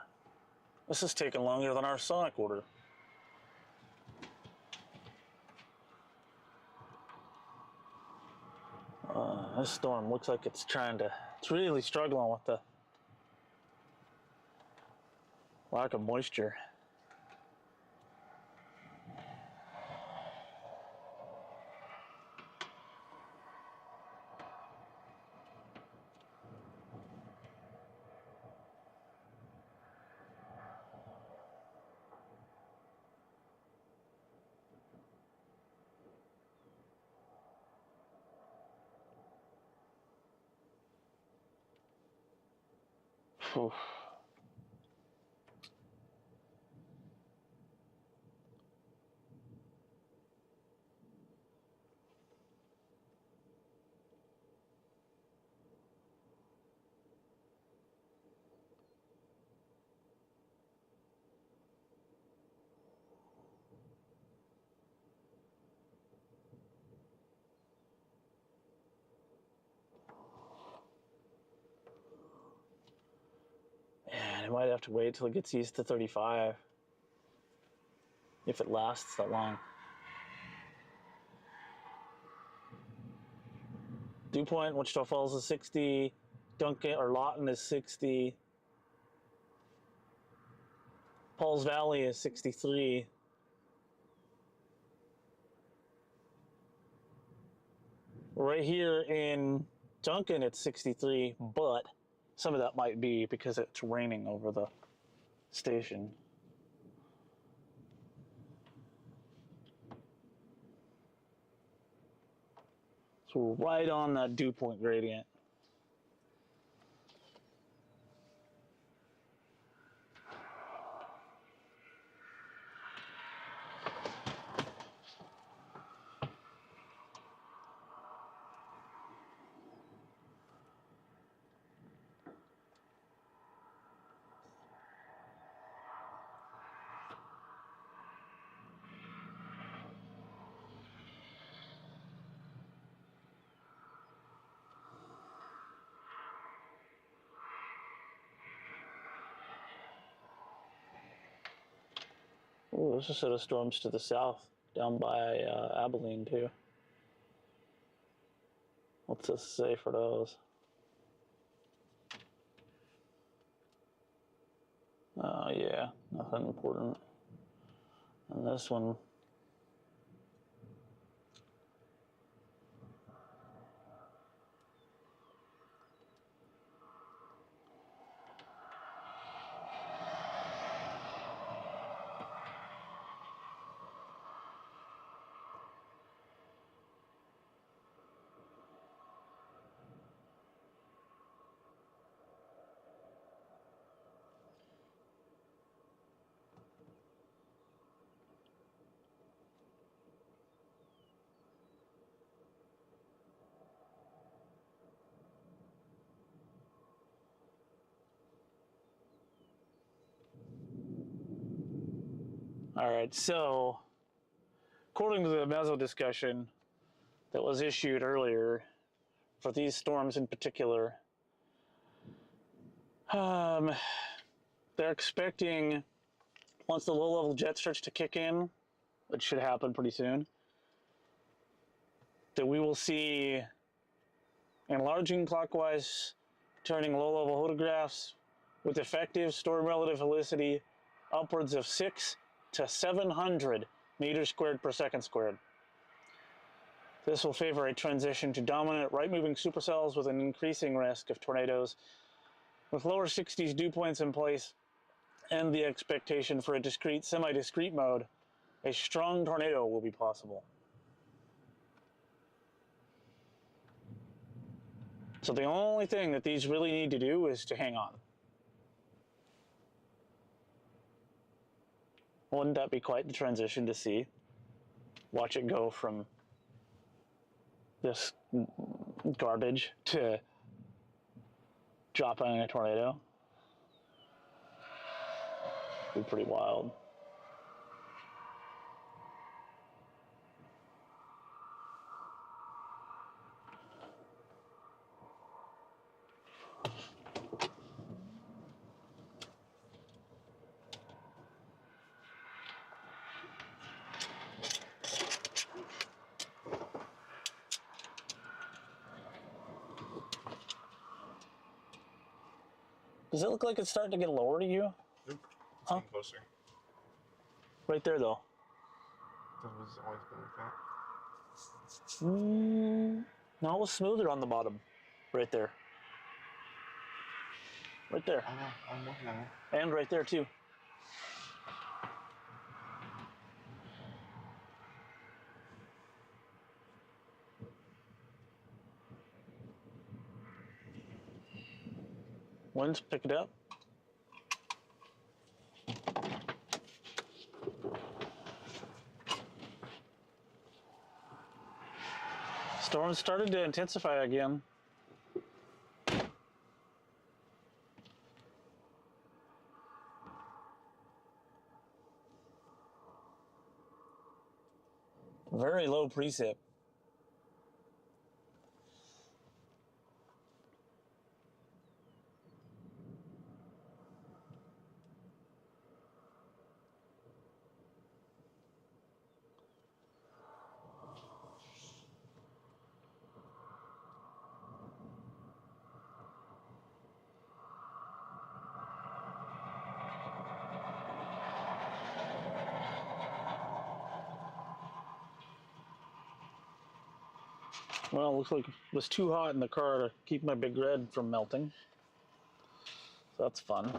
This is taking longer than our Sonic order. This storm looks like it's really struggling with the lack of moisture. Whew. Man, I might have to wait till it gets east to 35. If it lasts that long. Dew Point, Wichita Falls is 60. Duncan or Lawton is 60. Pauls Valley is 63. Right here in Duncan, it's 63, but some of that might be because it's raining over the station. So we're right on that dew point gradient. Ooh, there's a set of storms to the south, down by Abilene too. What's this say for those? Oh yeah, nothing important. And this one. All right, so according to the meso discussion that was issued earlier for these storms in particular, they're expecting once the low-level jet starts to kick in, which should happen pretty soon, that we will see enlarging clockwise, turning low-level photographs with effective storm relative helicity upwards of 6 to 700 meters squared per second squared. This will favor a transition to dominant right-moving supercells with an increasing risk of tornadoes. With lower 60s dew points in place and the expectation for a discrete, semi-discrete mode, a strong tornado will be possible. So the only thing that these really need to do is to hang on. Wouldn't that be quite the transition to see? Watch it go from this garbage to dropping a tornado. be pretty wild. Does it look like it's starting to get lower to you? Nope. It's getting closer. Right there, though. That was always been like that. No, it was smoother on the bottom. Right there. Right there. I know. I'm looking at it. And right there, too. Wind's picking up. Storm started to intensify again. Very low precip. Well, it looks like it was too hot in the car to keep my big red from melting. So that's fun.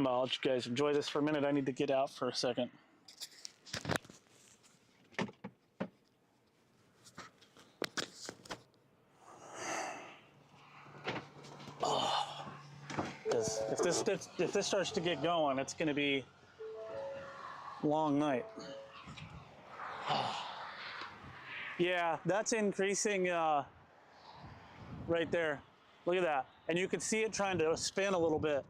I'll let you guys enjoy this for a minute. I need to get out for a second. Because if this starts to get going, it's going to be a long night. Yeah, that's increasing right there. Look at that. And you can see it trying to spin a little bit.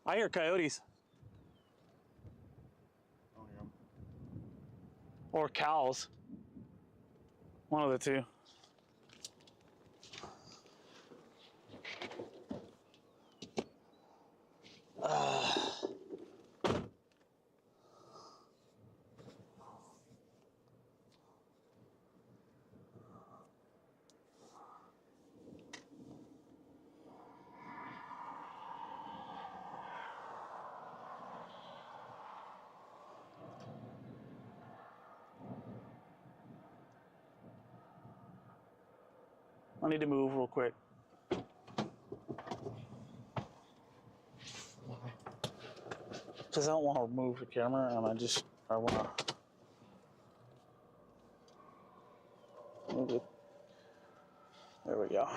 I hear coyotes. Oh, yeah. Or cows. One of the two. I need to move real quick. Because I don't want to move the camera, and I want to move it. There we go.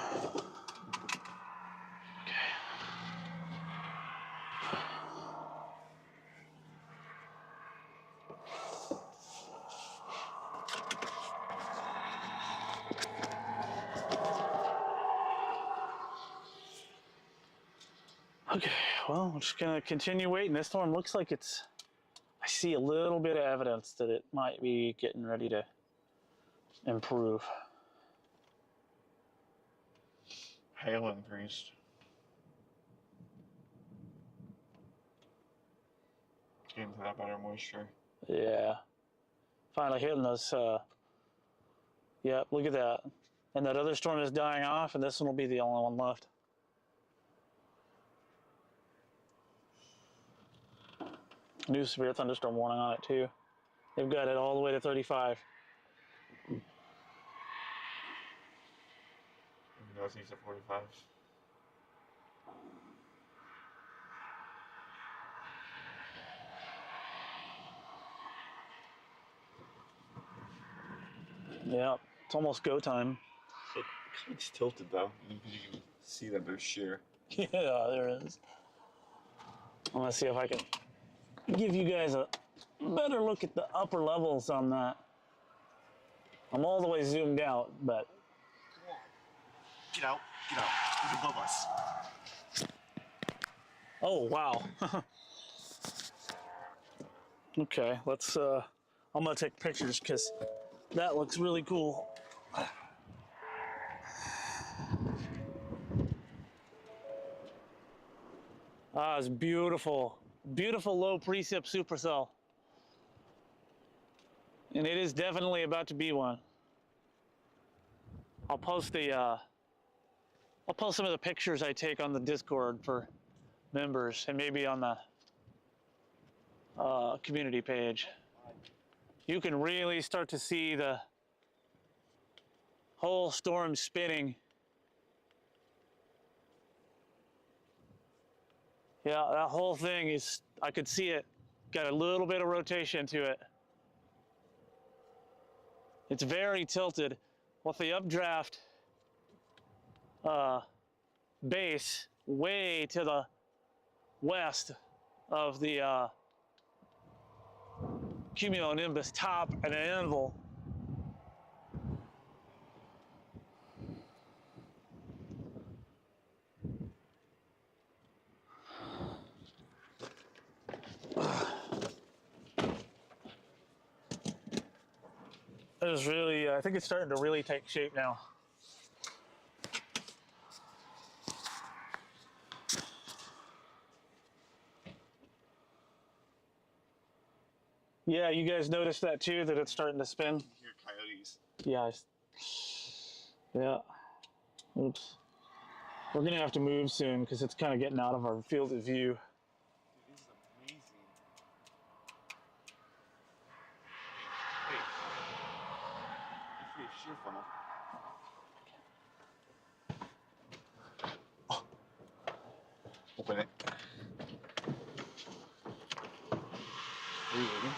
Okay, well, I'm just gonna continue waiting. This storm looks like I see a little bit of evidence that it might be getting ready to improve. Hail increased. Getting to that better moisture. Yeah. Finally hitting us. Yep, look at that. And that other storm is dying off, and this one will be the only one left. New severe thunderstorm warning on it, too. They've got it all the way to 35. Northeast of 45. Yeah, it's almost go time. It's tilted though. You can see that there's shear. Yeah, there is. I want to see if I can give you guys a better look at the upper levels on that. I'm all the way zoomed out, but Get out. He's above us. oh wow. Okay, let's. I'm gonna take pictures because that looks really cool. Ah, it's beautiful. Beautiful low precip supercell. And it is definitely about to be one. I'll post some of the pictures I take on the Discord for members and maybe on the community page. You can really start to see the whole storm spinning. Yeah, that whole thing is, I could see it, got a little bit of rotation to it. It's very tilted with the updraft base way to the west of the cumulonimbus top and an anvil. It is really, I think it's starting to really take shape now. Yeah, you guys noticed that too, that it's starting to spin? Hear coyotes. Yeah. Yeah. Oops. We're gonna have to move soon because it's kind of getting out of our field of view. This is amazing. Wait. You see a shear funnel. Oh. Open it. Are you moving?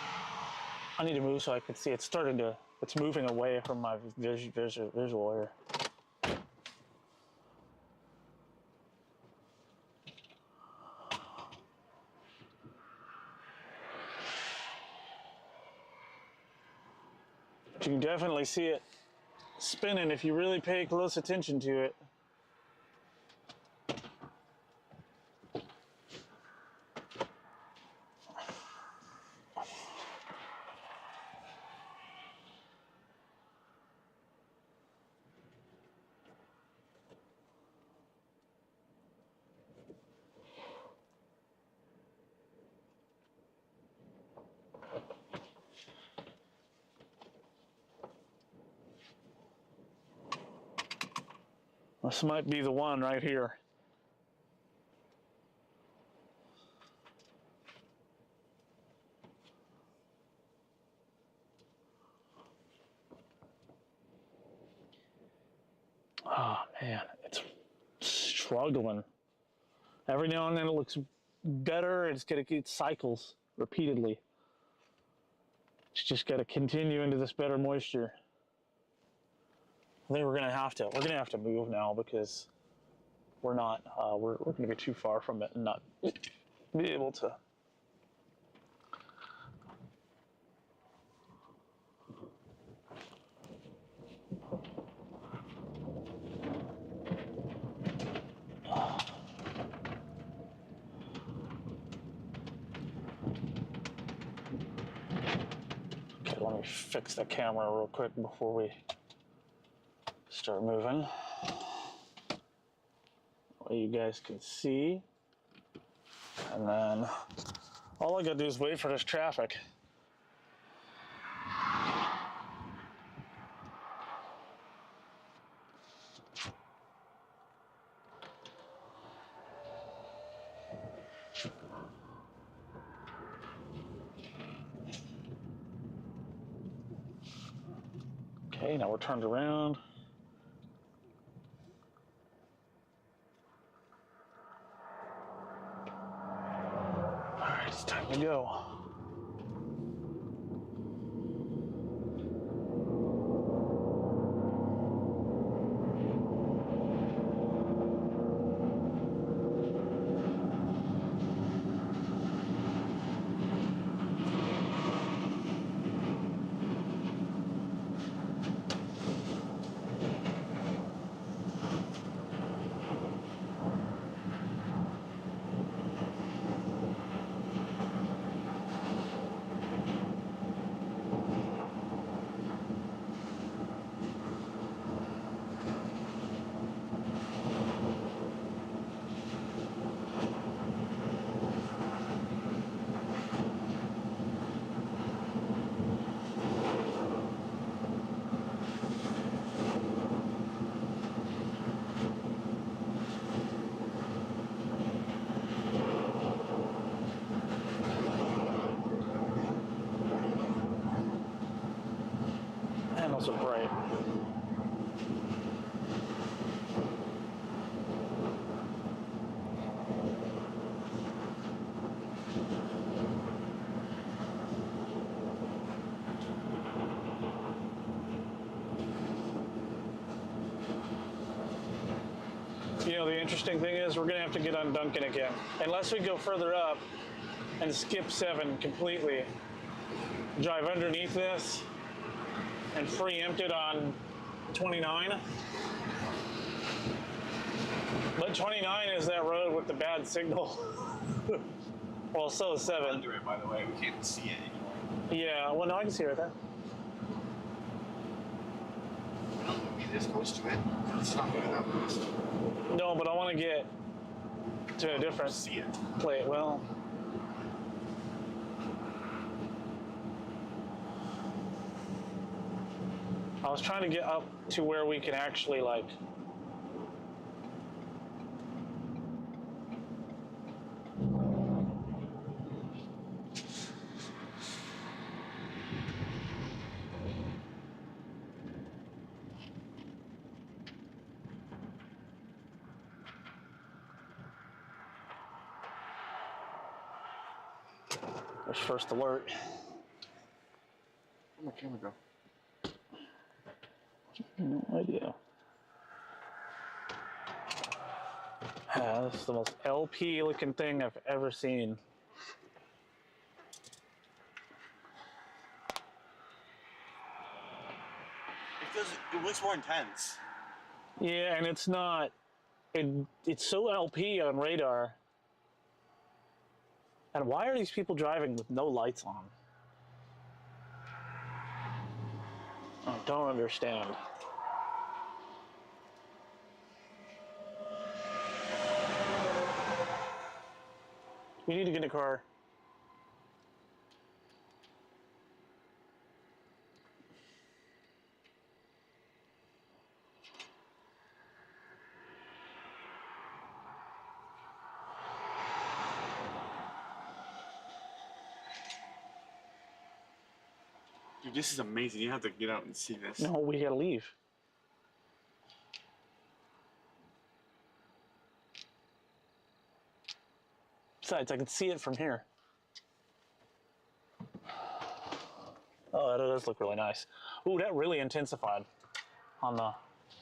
I need to move so I can see it's moving away from my visual here. But you can definitely see it spinning if you really pay close attention to it. This might be the one right here. Oh man, it's struggling. Every now and then it looks better. It's gonna get cycles repeatedly. It's just got to continue into this better moisture. I think we're gonna have to move now because we're not we're gonna be too far from it and not be able to. Okay, let me fix the camera real quick before we start moving. Well, you guys can see. And then all I gotta do is wait for this traffic. Okay, now we're turned around. All right, it's time to go. also bright. You know, the interesting thing is we're going to have to get on Duncan again. Unless we go further up and skip 7 completely. Drive underneath this and preempt it on 29. But 29 is that road with the bad signal. Well, so is 7. Under it, by the way. We can't see it anymore. Yeah, well, no, I can see it right there. I don't want to be this close to it. It's not moving that fast. No, but I want to get to a different See it. plate. Well, I was trying to get up to where we can actually, like, there's first alert. Where'd my camera go? No idea. This is the most LP looking thing I've ever seen. It looks more intense. Yeah, and it's not. It's so LP on radar. And why are these people driving with no lights on? I don't understand. We need to get in a car. Dude, this is amazing. You have to get out and see this. No, we gotta leave. Besides, I can see it from here. Oh, that does look really nice. Ooh, that really intensified on the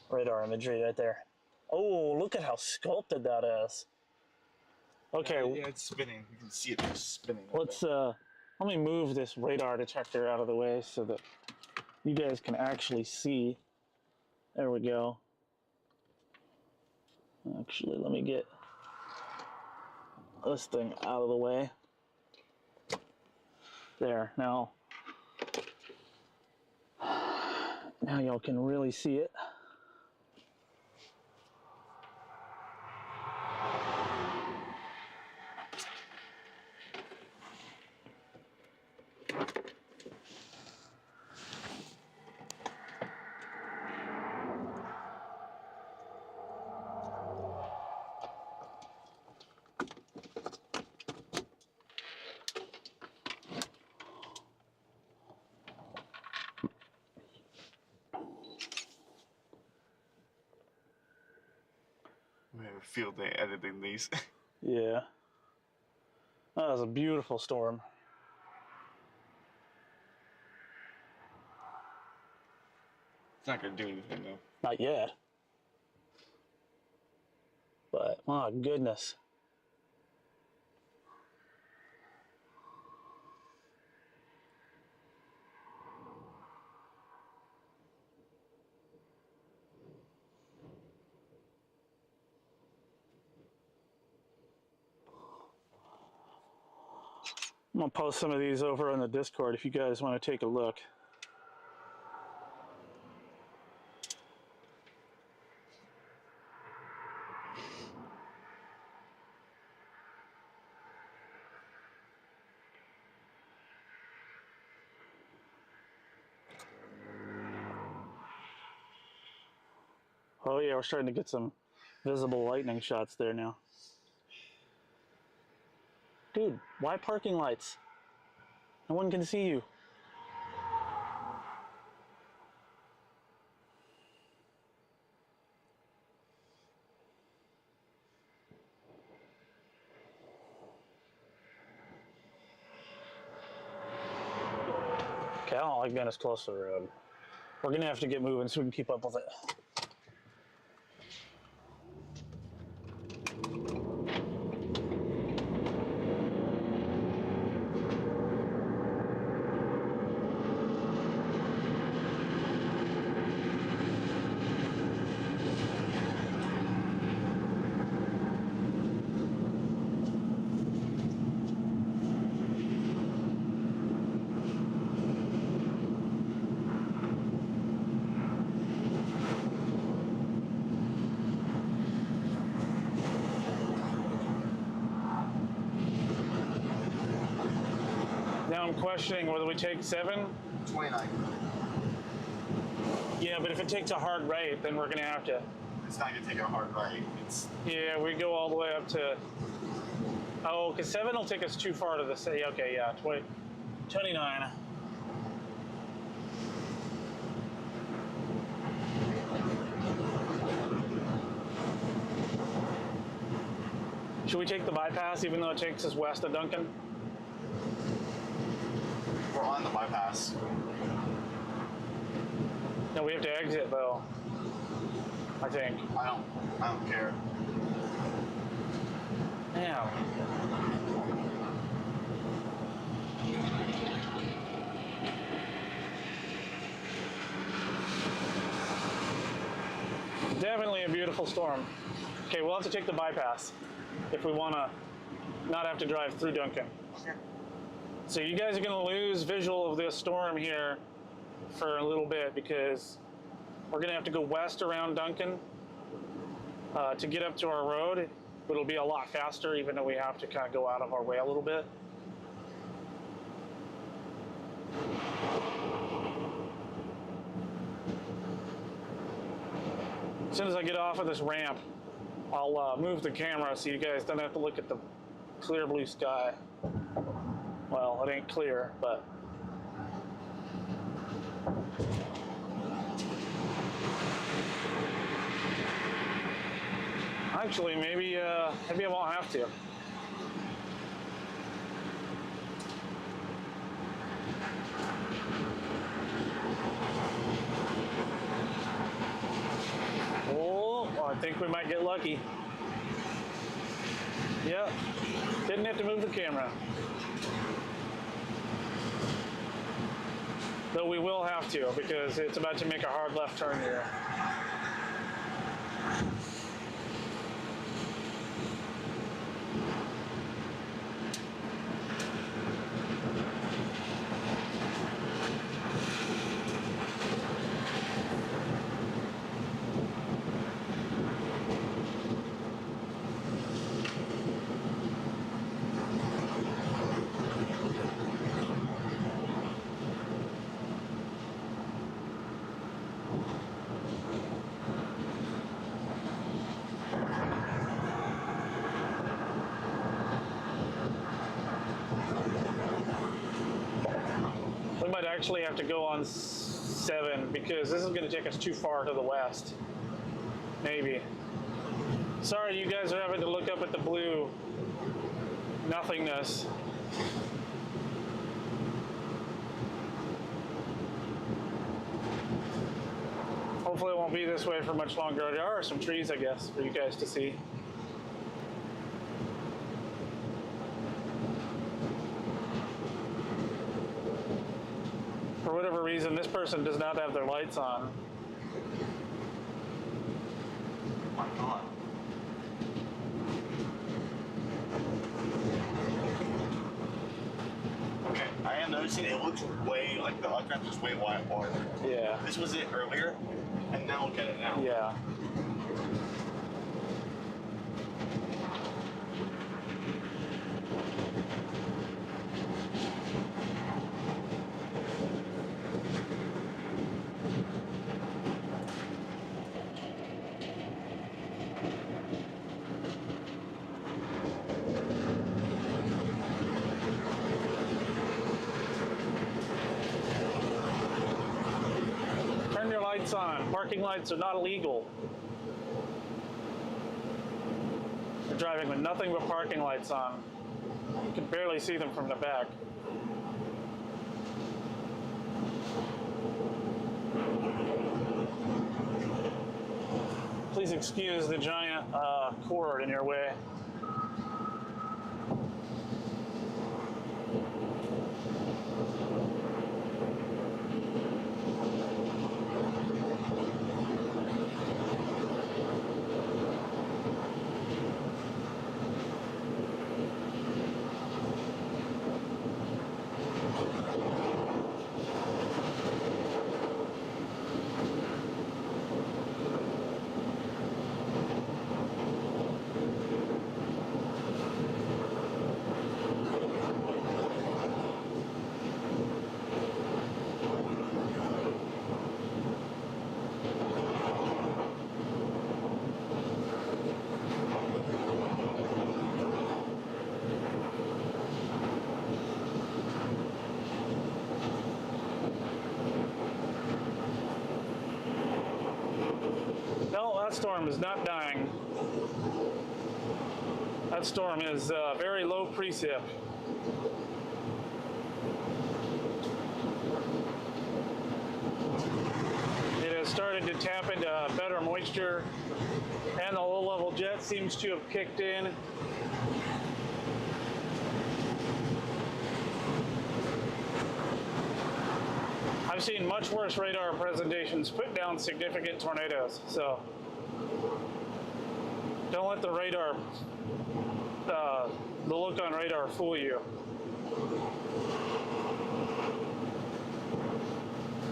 radar imagery right there. Oh, look at how sculpted that is. Okay, Yeah, it's spinning. You can see it just spinning. let's let me move this radar detector out of the way so that you guys can actually see. There we go. Actually, let me get this thing out of the way. There, now y'all can really see it. We have a field day editing these. Yeah. That was a beautiful storm. It's not gonna do anything though. Not yet. But, my goodness. I'm gonna post some of these over on the Discord if you guys want to take a look. Oh yeah, we're starting to get some visible lightning shots there now. Dude, why parking lights? No one can see you. Okay, I don't like being this close to the road. We're gonna have to get moving so we can keep up with it. Now I'm questioning whether we take 7. 29. Yeah, but if it takes a hard right, then we're gonna have to. It's not gonna take a hard right. It's Yeah, we go all the way up to. Oh, because 7 will take us too far to the city. Okay, yeah, 29. Should we take the bypass even though it takes us west of Duncan? we're on the bypass. No, we have to exit though. I think. I don't care. Damn. Definitely a beautiful storm. Okay, we'll have to take the bypass if we want to not have to drive through Duncan. So you guys are going to lose visual of this storm here for a little bit because we're going to have to go west around Duncan to get up to our road. It'll be a lot faster even though we have to kind of go out of our way a little bit. As soon as I get off of this ramp, I'll move the camera so you guys don't have to look at the clear blue sky. Well, it ain't clear, but actually, maybe I won't have to. Oh, I think we might get lucky. Yep, didn't have to move the camera. Though we will have to because it's about to make a hard left turn here. We might actually have to go on 7 because this is going to take us too far to the west. Maybe. Sorry, you guys are having to look up at the blue nothingness. Hopefully it won't be this way for much longer. There are some trees, I guess, for you guys to see. For whatever reason, this person does not have their lights on. Why not? Okay, I am noticing it looks way like the upcountry is way wider. Yeah. This was it earlier, and now look at it now. Yeah. Turn your lights on. Parking lights are not illegal. You're driving with nothing but parking lights on. You can barely see them from the back. excuse the giant cord in your way. No, that storm is not dying. That storm is very low precip. It has started to tap into better moisture, and the low-level jet seems to have kicked in. I've seen much worse radar presentations put down significant tornadoes, so don't let the radar, the look on radar fool you.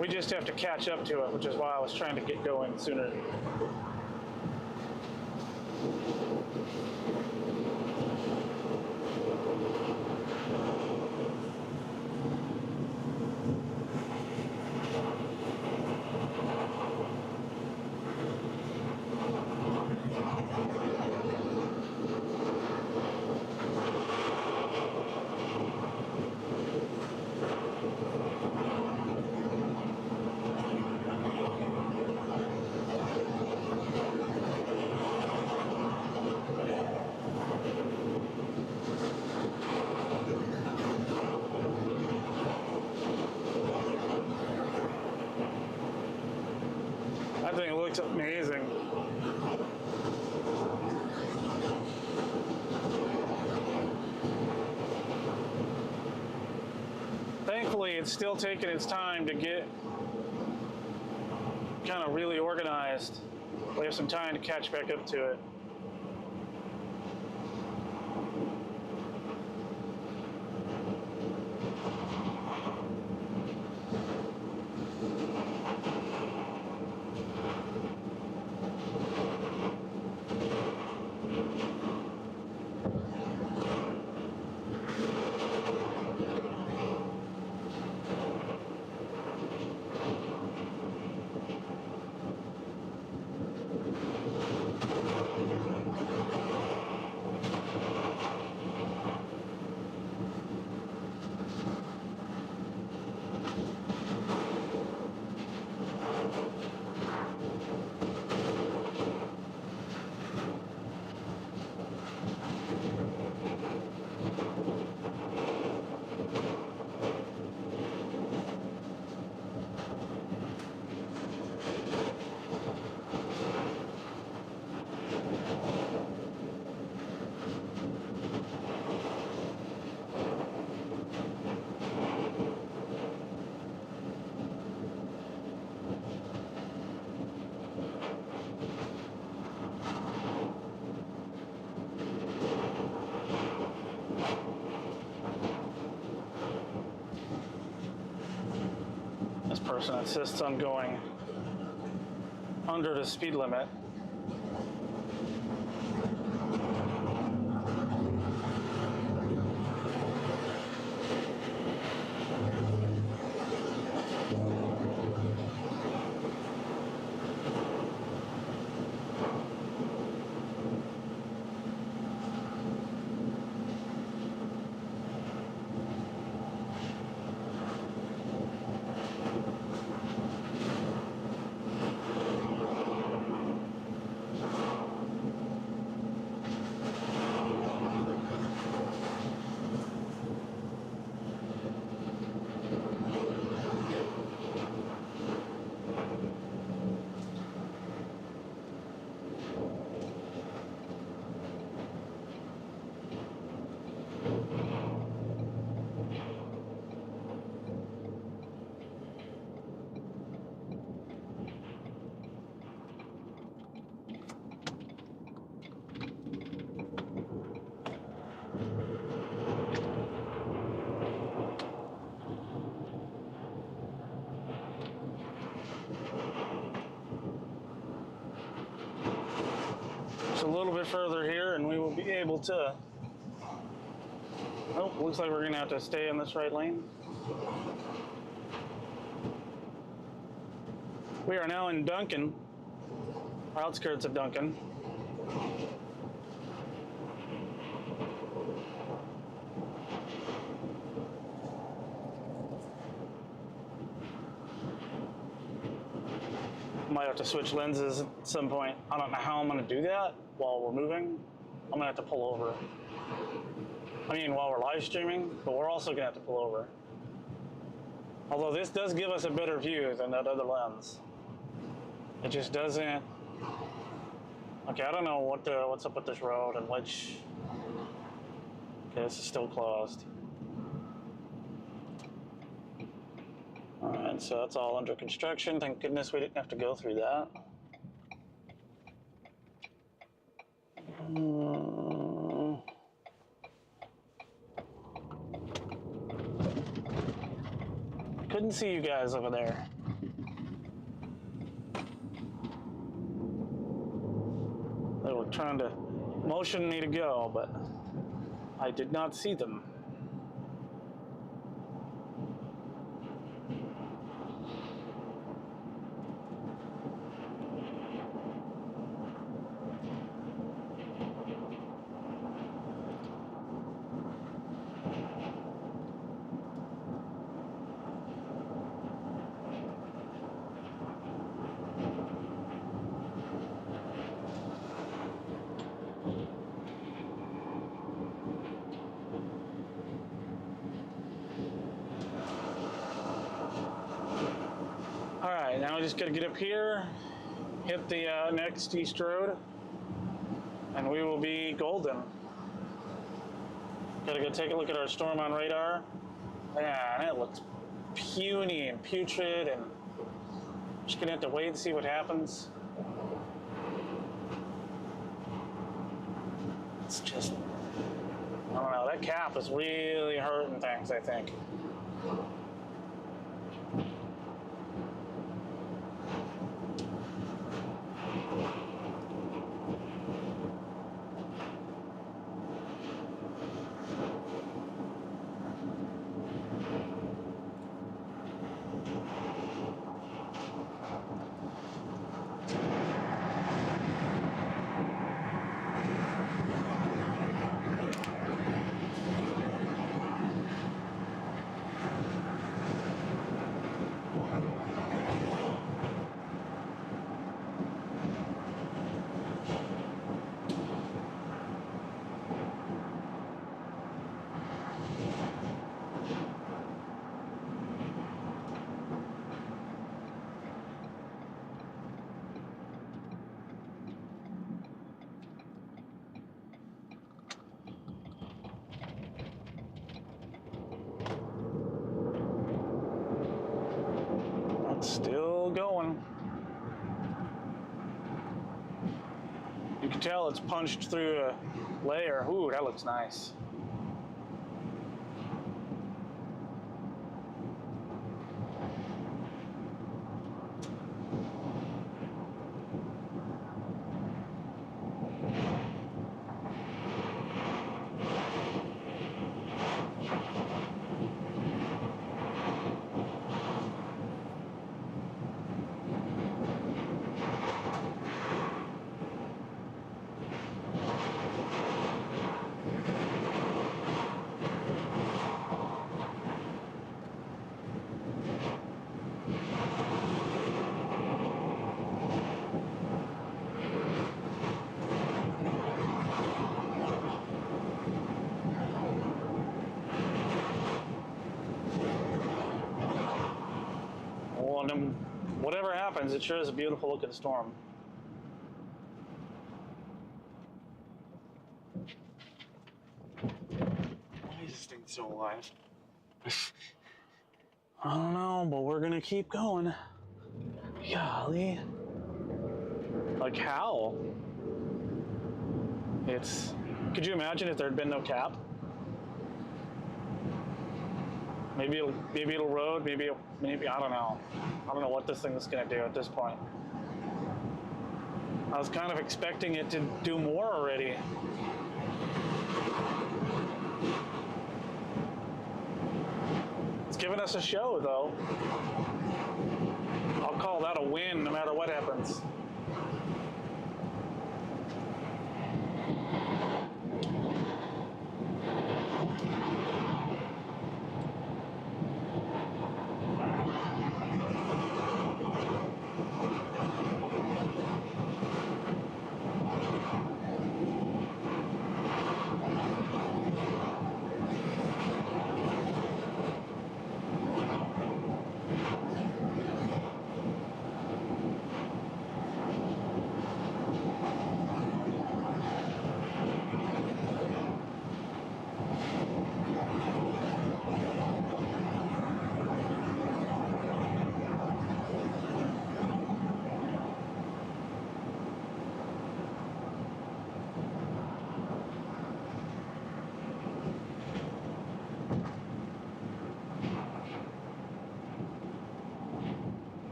We just have to catch up to it, which is why I was trying to get going sooner. That thing looks amazing. Thankfully, it's still taking its time to get kind of really organized. We have some time to catch back up to it. This person insists on going under the speed limit. Just a little bit further here and we will be able to... Oh, looks like we're gonna have to stay in this right lane. We are now in Duncan, outskirts of Duncan. Might have to switch lenses at some point. I don't know how I'm gonna do that while we're moving. I'm gonna have to pull over. I mean, while we're live streaming, but we're also gonna have to pull over. Although this does give us a better view than that other lens. It just doesn't. Okay, I don't know what's up with this road and which. Okay, this is still closed. Alright, so that's all under construction. Thank goodness we didn't have to go through that. Couldn't see you guys over there. They were trying to motion me to go, but I did not see them. Alright, now I just gotta get up here, hit the next east road, and we will be golden. Gotta go take a look at our storm on radar. Man, it looks puny and putrid, and just gonna have to wait and see what happens. It's just, I don't know, that cap is really hurting things, I think. Still going. You can tell it's punched through a layer. Ooh, that looks nice. And whatever happens, it sure is a beautiful look at the storm. Why is this thing still alive? I don't know, but we're gonna keep going. Golly. Like how? It's, could you imagine if there had been no cap? Maybe it'll road, maybe I don't know. I don't know what this thing is gonna do at this point. I was kind of expecting it to do more already. It's giving us a show, though. I'll call that a win no matter what happens.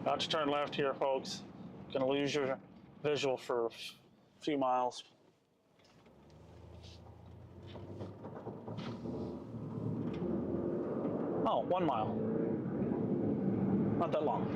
About to turn left here, folks. Gonna lose your visual for a few miles. Oh, 1 mile. Not that long.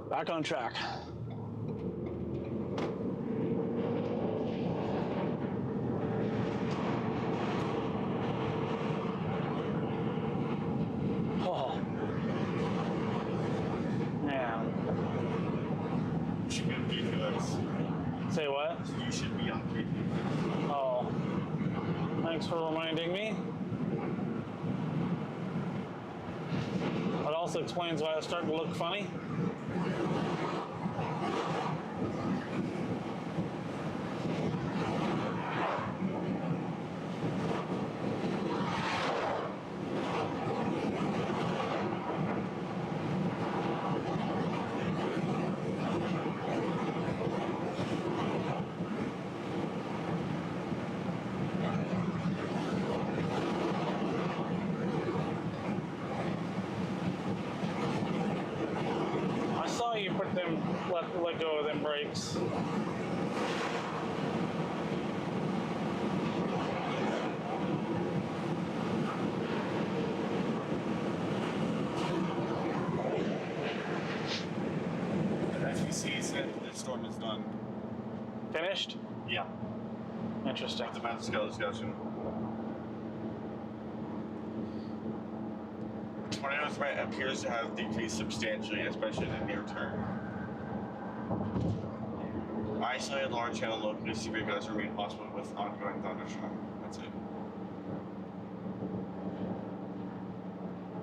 Back on track. Oh, man. You should be on KPX. Say what? You should be on KPX. Oh, thanks for reminding me. It also explains why it's starting to look funny. I saw you put them, let go of them brakes. As we see, said this storm is done. Finished? Yeah. Interesting. That's a massive scale discussion. Tornado threat appears to have decreased substantially, especially in the near term. Isolated large channel locally severe gusts remain possible with ongoing thunderstorm. That's it.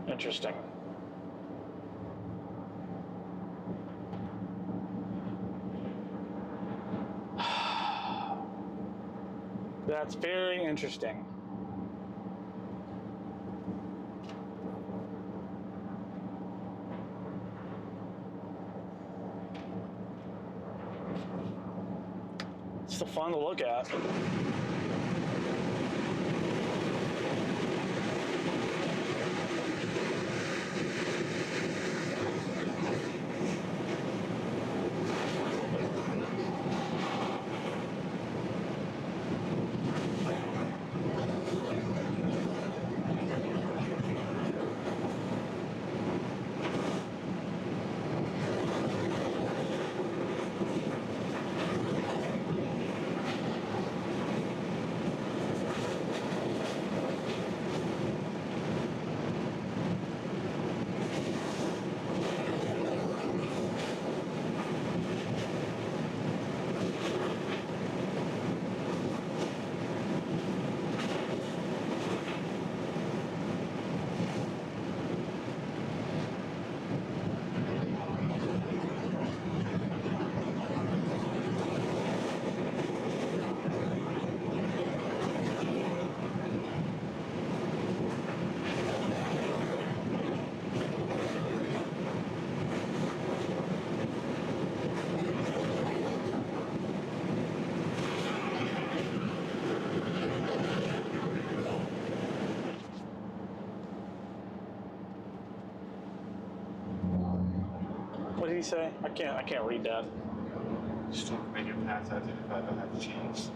Interesting. That's very interesting. It's still fun to look at. say? I can't read that. Storm make it past I-35, it has a chance.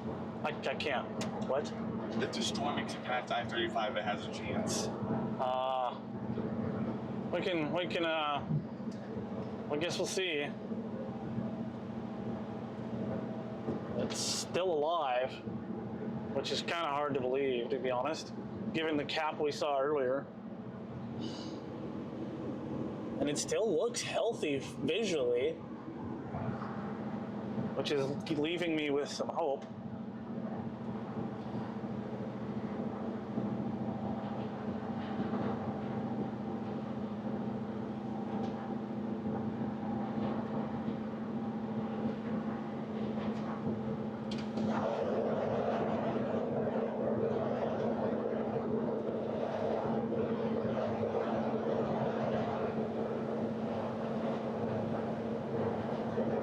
I can't. What? If the storm makes it past I-35, it has a chance. I guess we'll see. It's still alive, which is kind of hard to believe, to be honest, given the cap we saw earlier. And it still looks healthy visually, which is leaving me with some hope.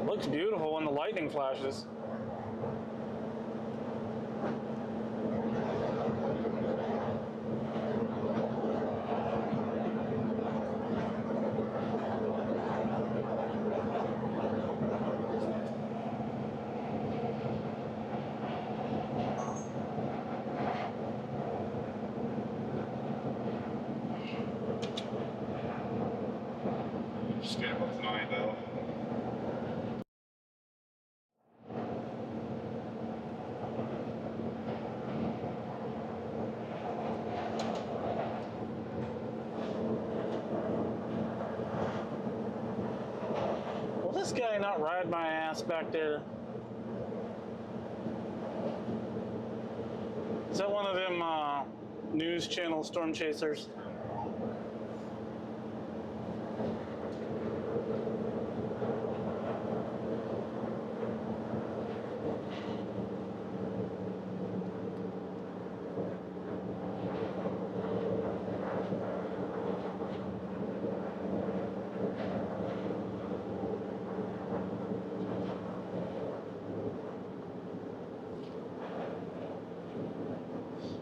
Looks beautiful when the lightning flashes. Scared about tonight, though. Will this guy not ride my ass back there? Is that one of them news channel storm chasers?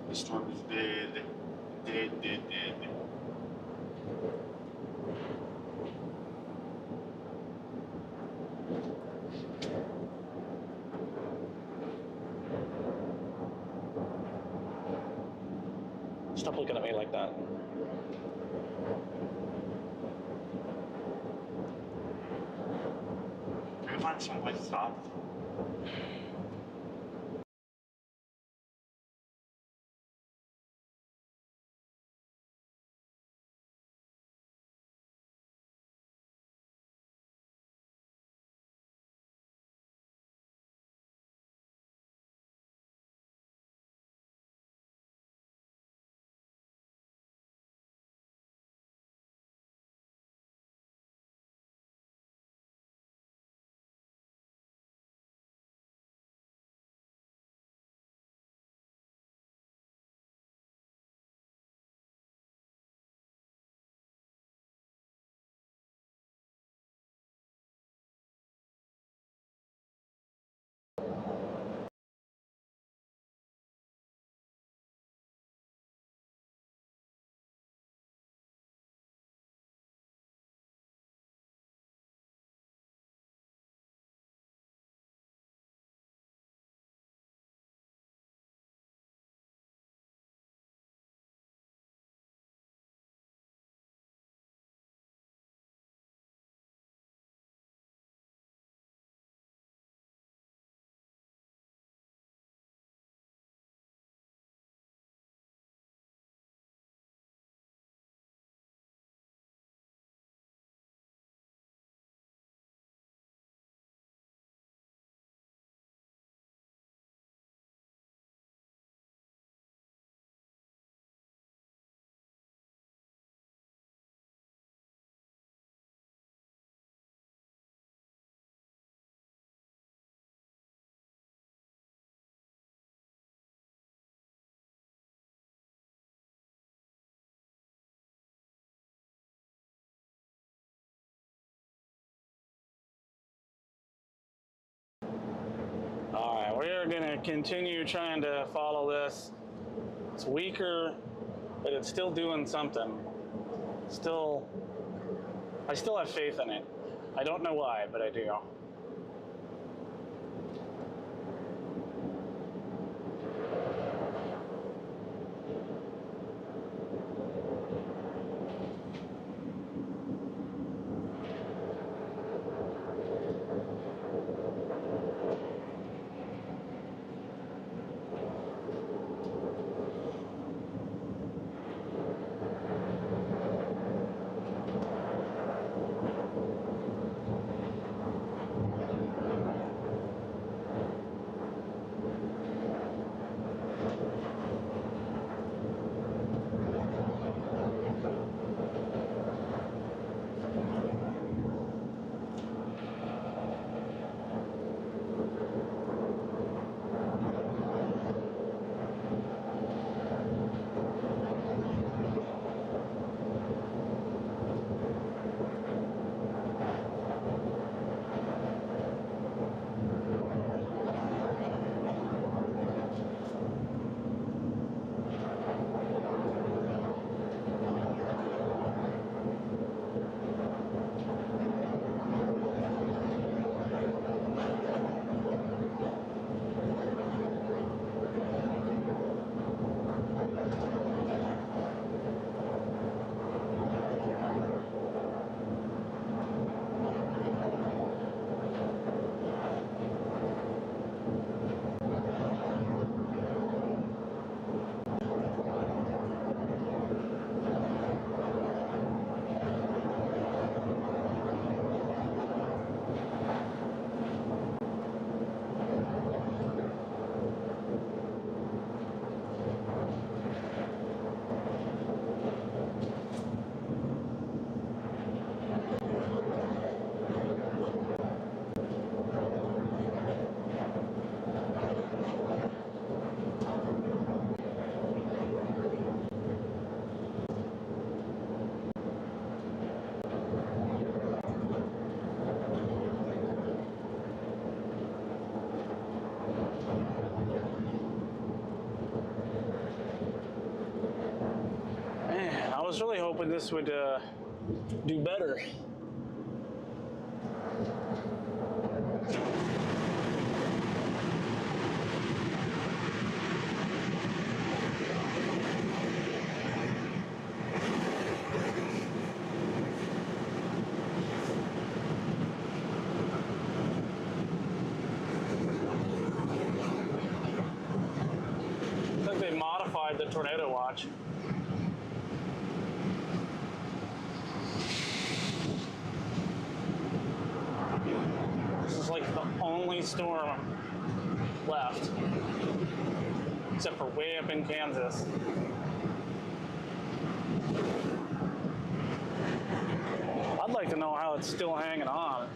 The storm is dead. Dead. Stop looking at me like that. Can we find some place to stop? All right, we're gonna continue trying to follow this. It's weaker, but it's still doing something. I still have faith in it. I don't know why, but I do. Man, I was really hoping this would do better. I think they modified the tornado watch. This is like the only storm left, except for way up in Kansas. I'd like to know how it's still hanging on.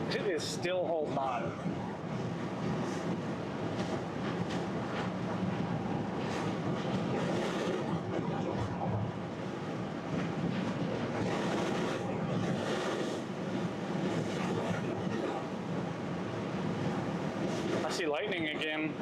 It is still holding on. I see lightning again.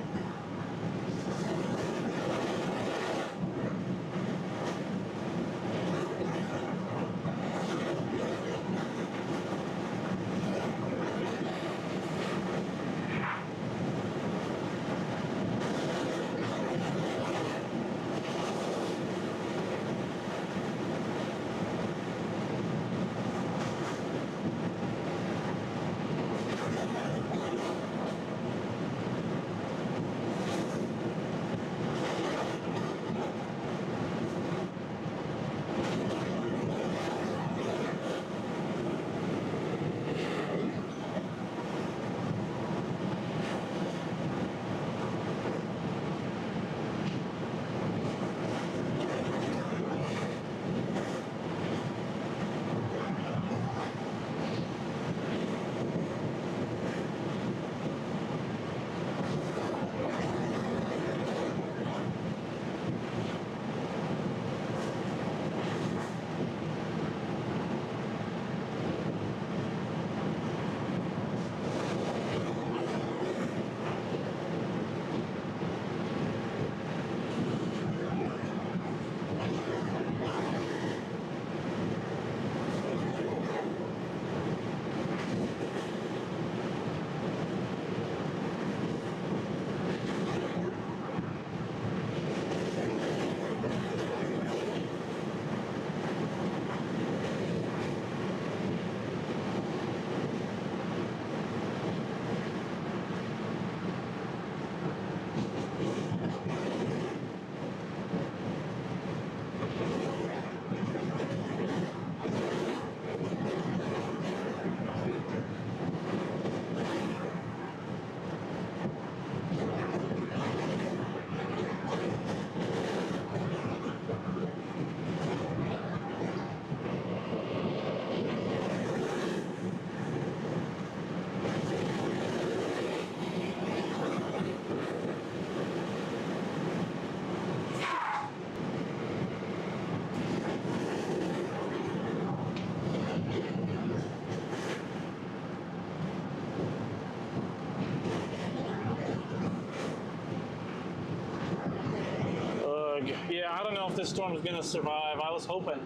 this storm's gonna survive. I was hoping,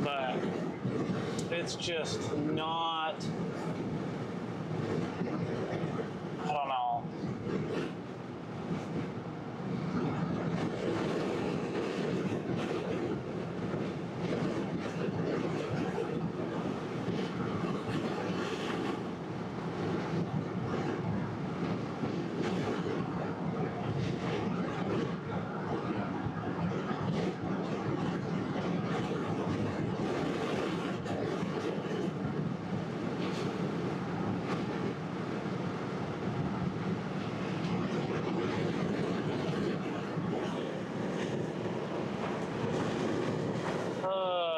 but it's just not. I don't know. Ugh.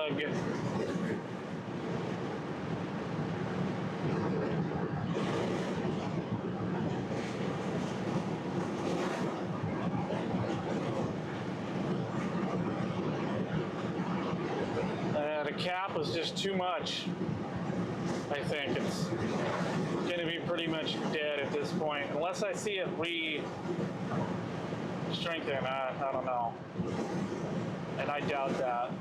The cap was just too much. I think it's going to be pretty much dead at this point, unless I see it re-strengthen. I don't know, and I doubt that.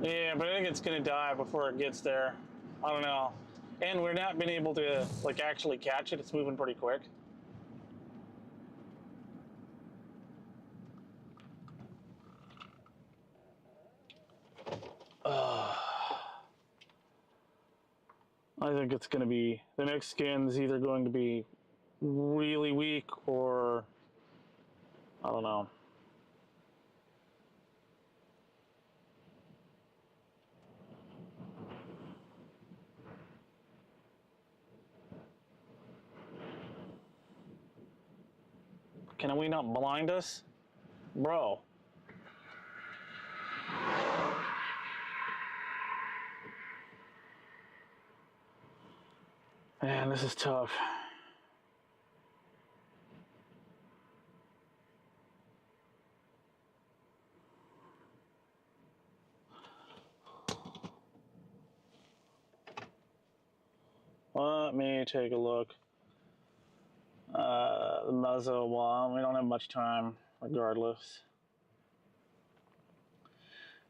Yeah, but I think it's gonna die before it gets there. I don't know. And we're not been able to like actually catch it. It's moving pretty quick. I think it's gonna be, the next scan's either going to be really weak or I don't know. Can we not blind us? Bro. Man, this is tough. Let me take a look. The muzzle, well, we don't have much time, regardless.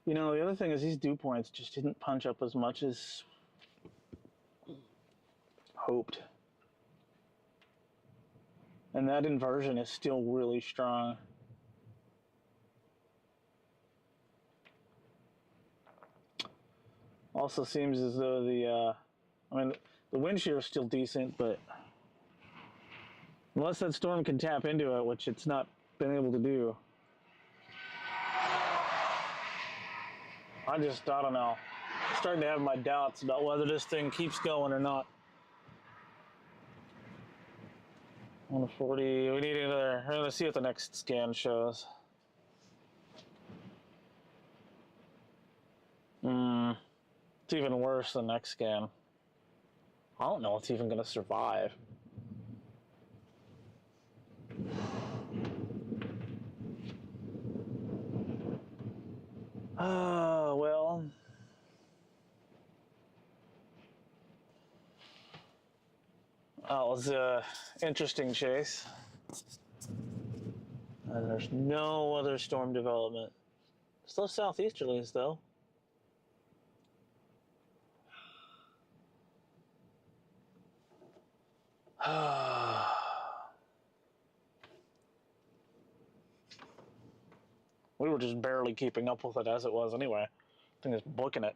You know, the other thing is these dew points just didn't punch up as much as hoped. And that inversion is still really strong. Also seems as though the wind shear is still decent, but unless that storm can tap into it, which it's not been able to do, I don't know. I'm starting to have my doubts about whether this thing keeps going or not. 140, we need another, let's see what the next scan shows. It's even worse than next scan. I don't know if it's even gonna survive. Oh, well. That was an interesting chase. And there's no other storm development. Still southeasterlies, though. We were just barely keeping up with it as it was anyway. Thing is booking it.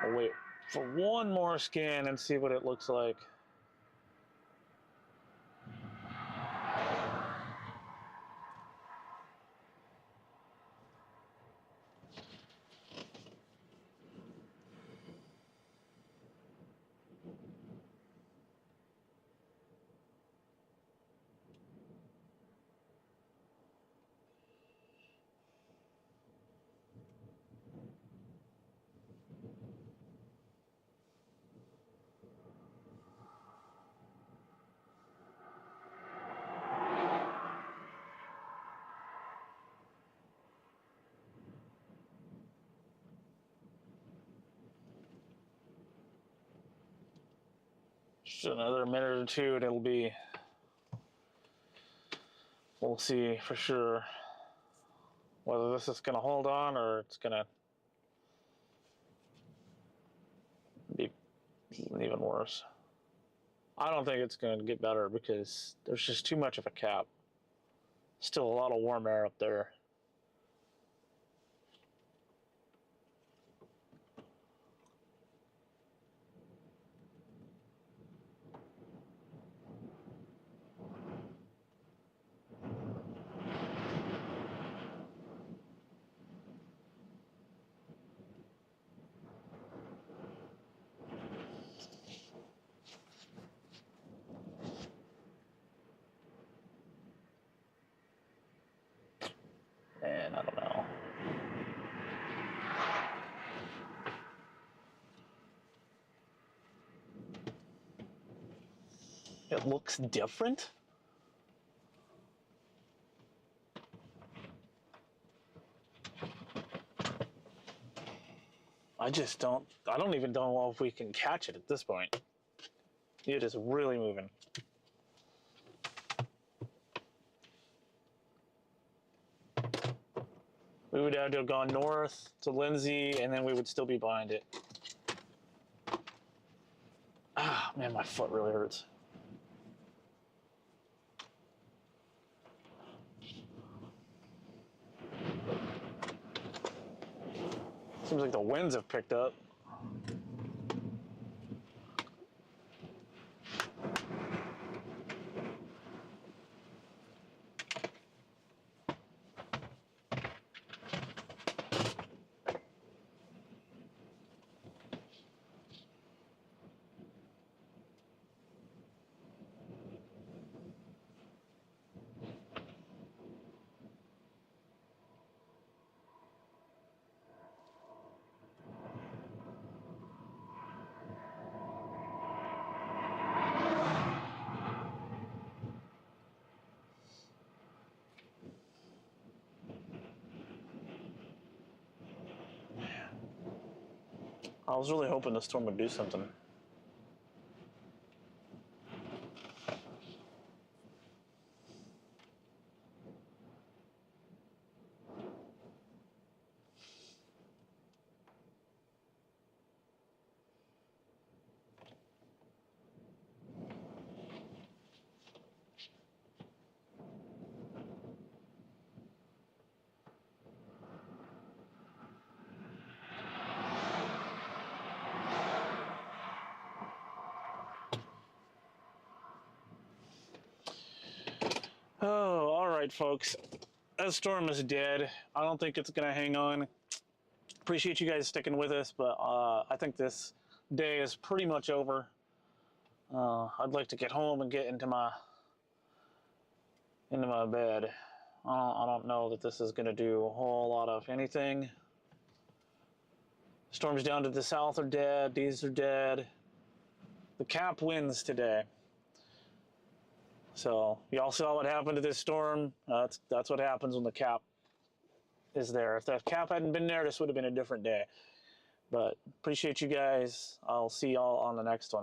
I'll wait for one more scan and see what it looks like. Just another minute or two and it'll be, we'll see for sure whether this is going to hold on or it's going to be even worse. I don't think it's going to get better because there's just too much of a cap. Still a lot of warm air up there. And I don't know. It looks different. I don't even know if we can catch it at this point. It is really moving. We would have to have gone north to Lindsay, and then we would still be behind it. Ah, man, my foot really hurts. Seems like the winds have picked up. I was really hoping the storm would do something. Oh, all right, folks. That storm is dead. I don't think it's going to hang on. Appreciate you guys sticking with us, but I think this day is pretty much over. I'd like to get home and get into my bed. I don't know that this is going to do a whole lot of anything. Storms down to the south are dead. These are dead. The cap wins today. So y'all saw what happened to this storm. That's what happens when the cap is there. If that cap hadn't been there, this would have been a different day. But appreciate you guys. I'll see y'all on the next one.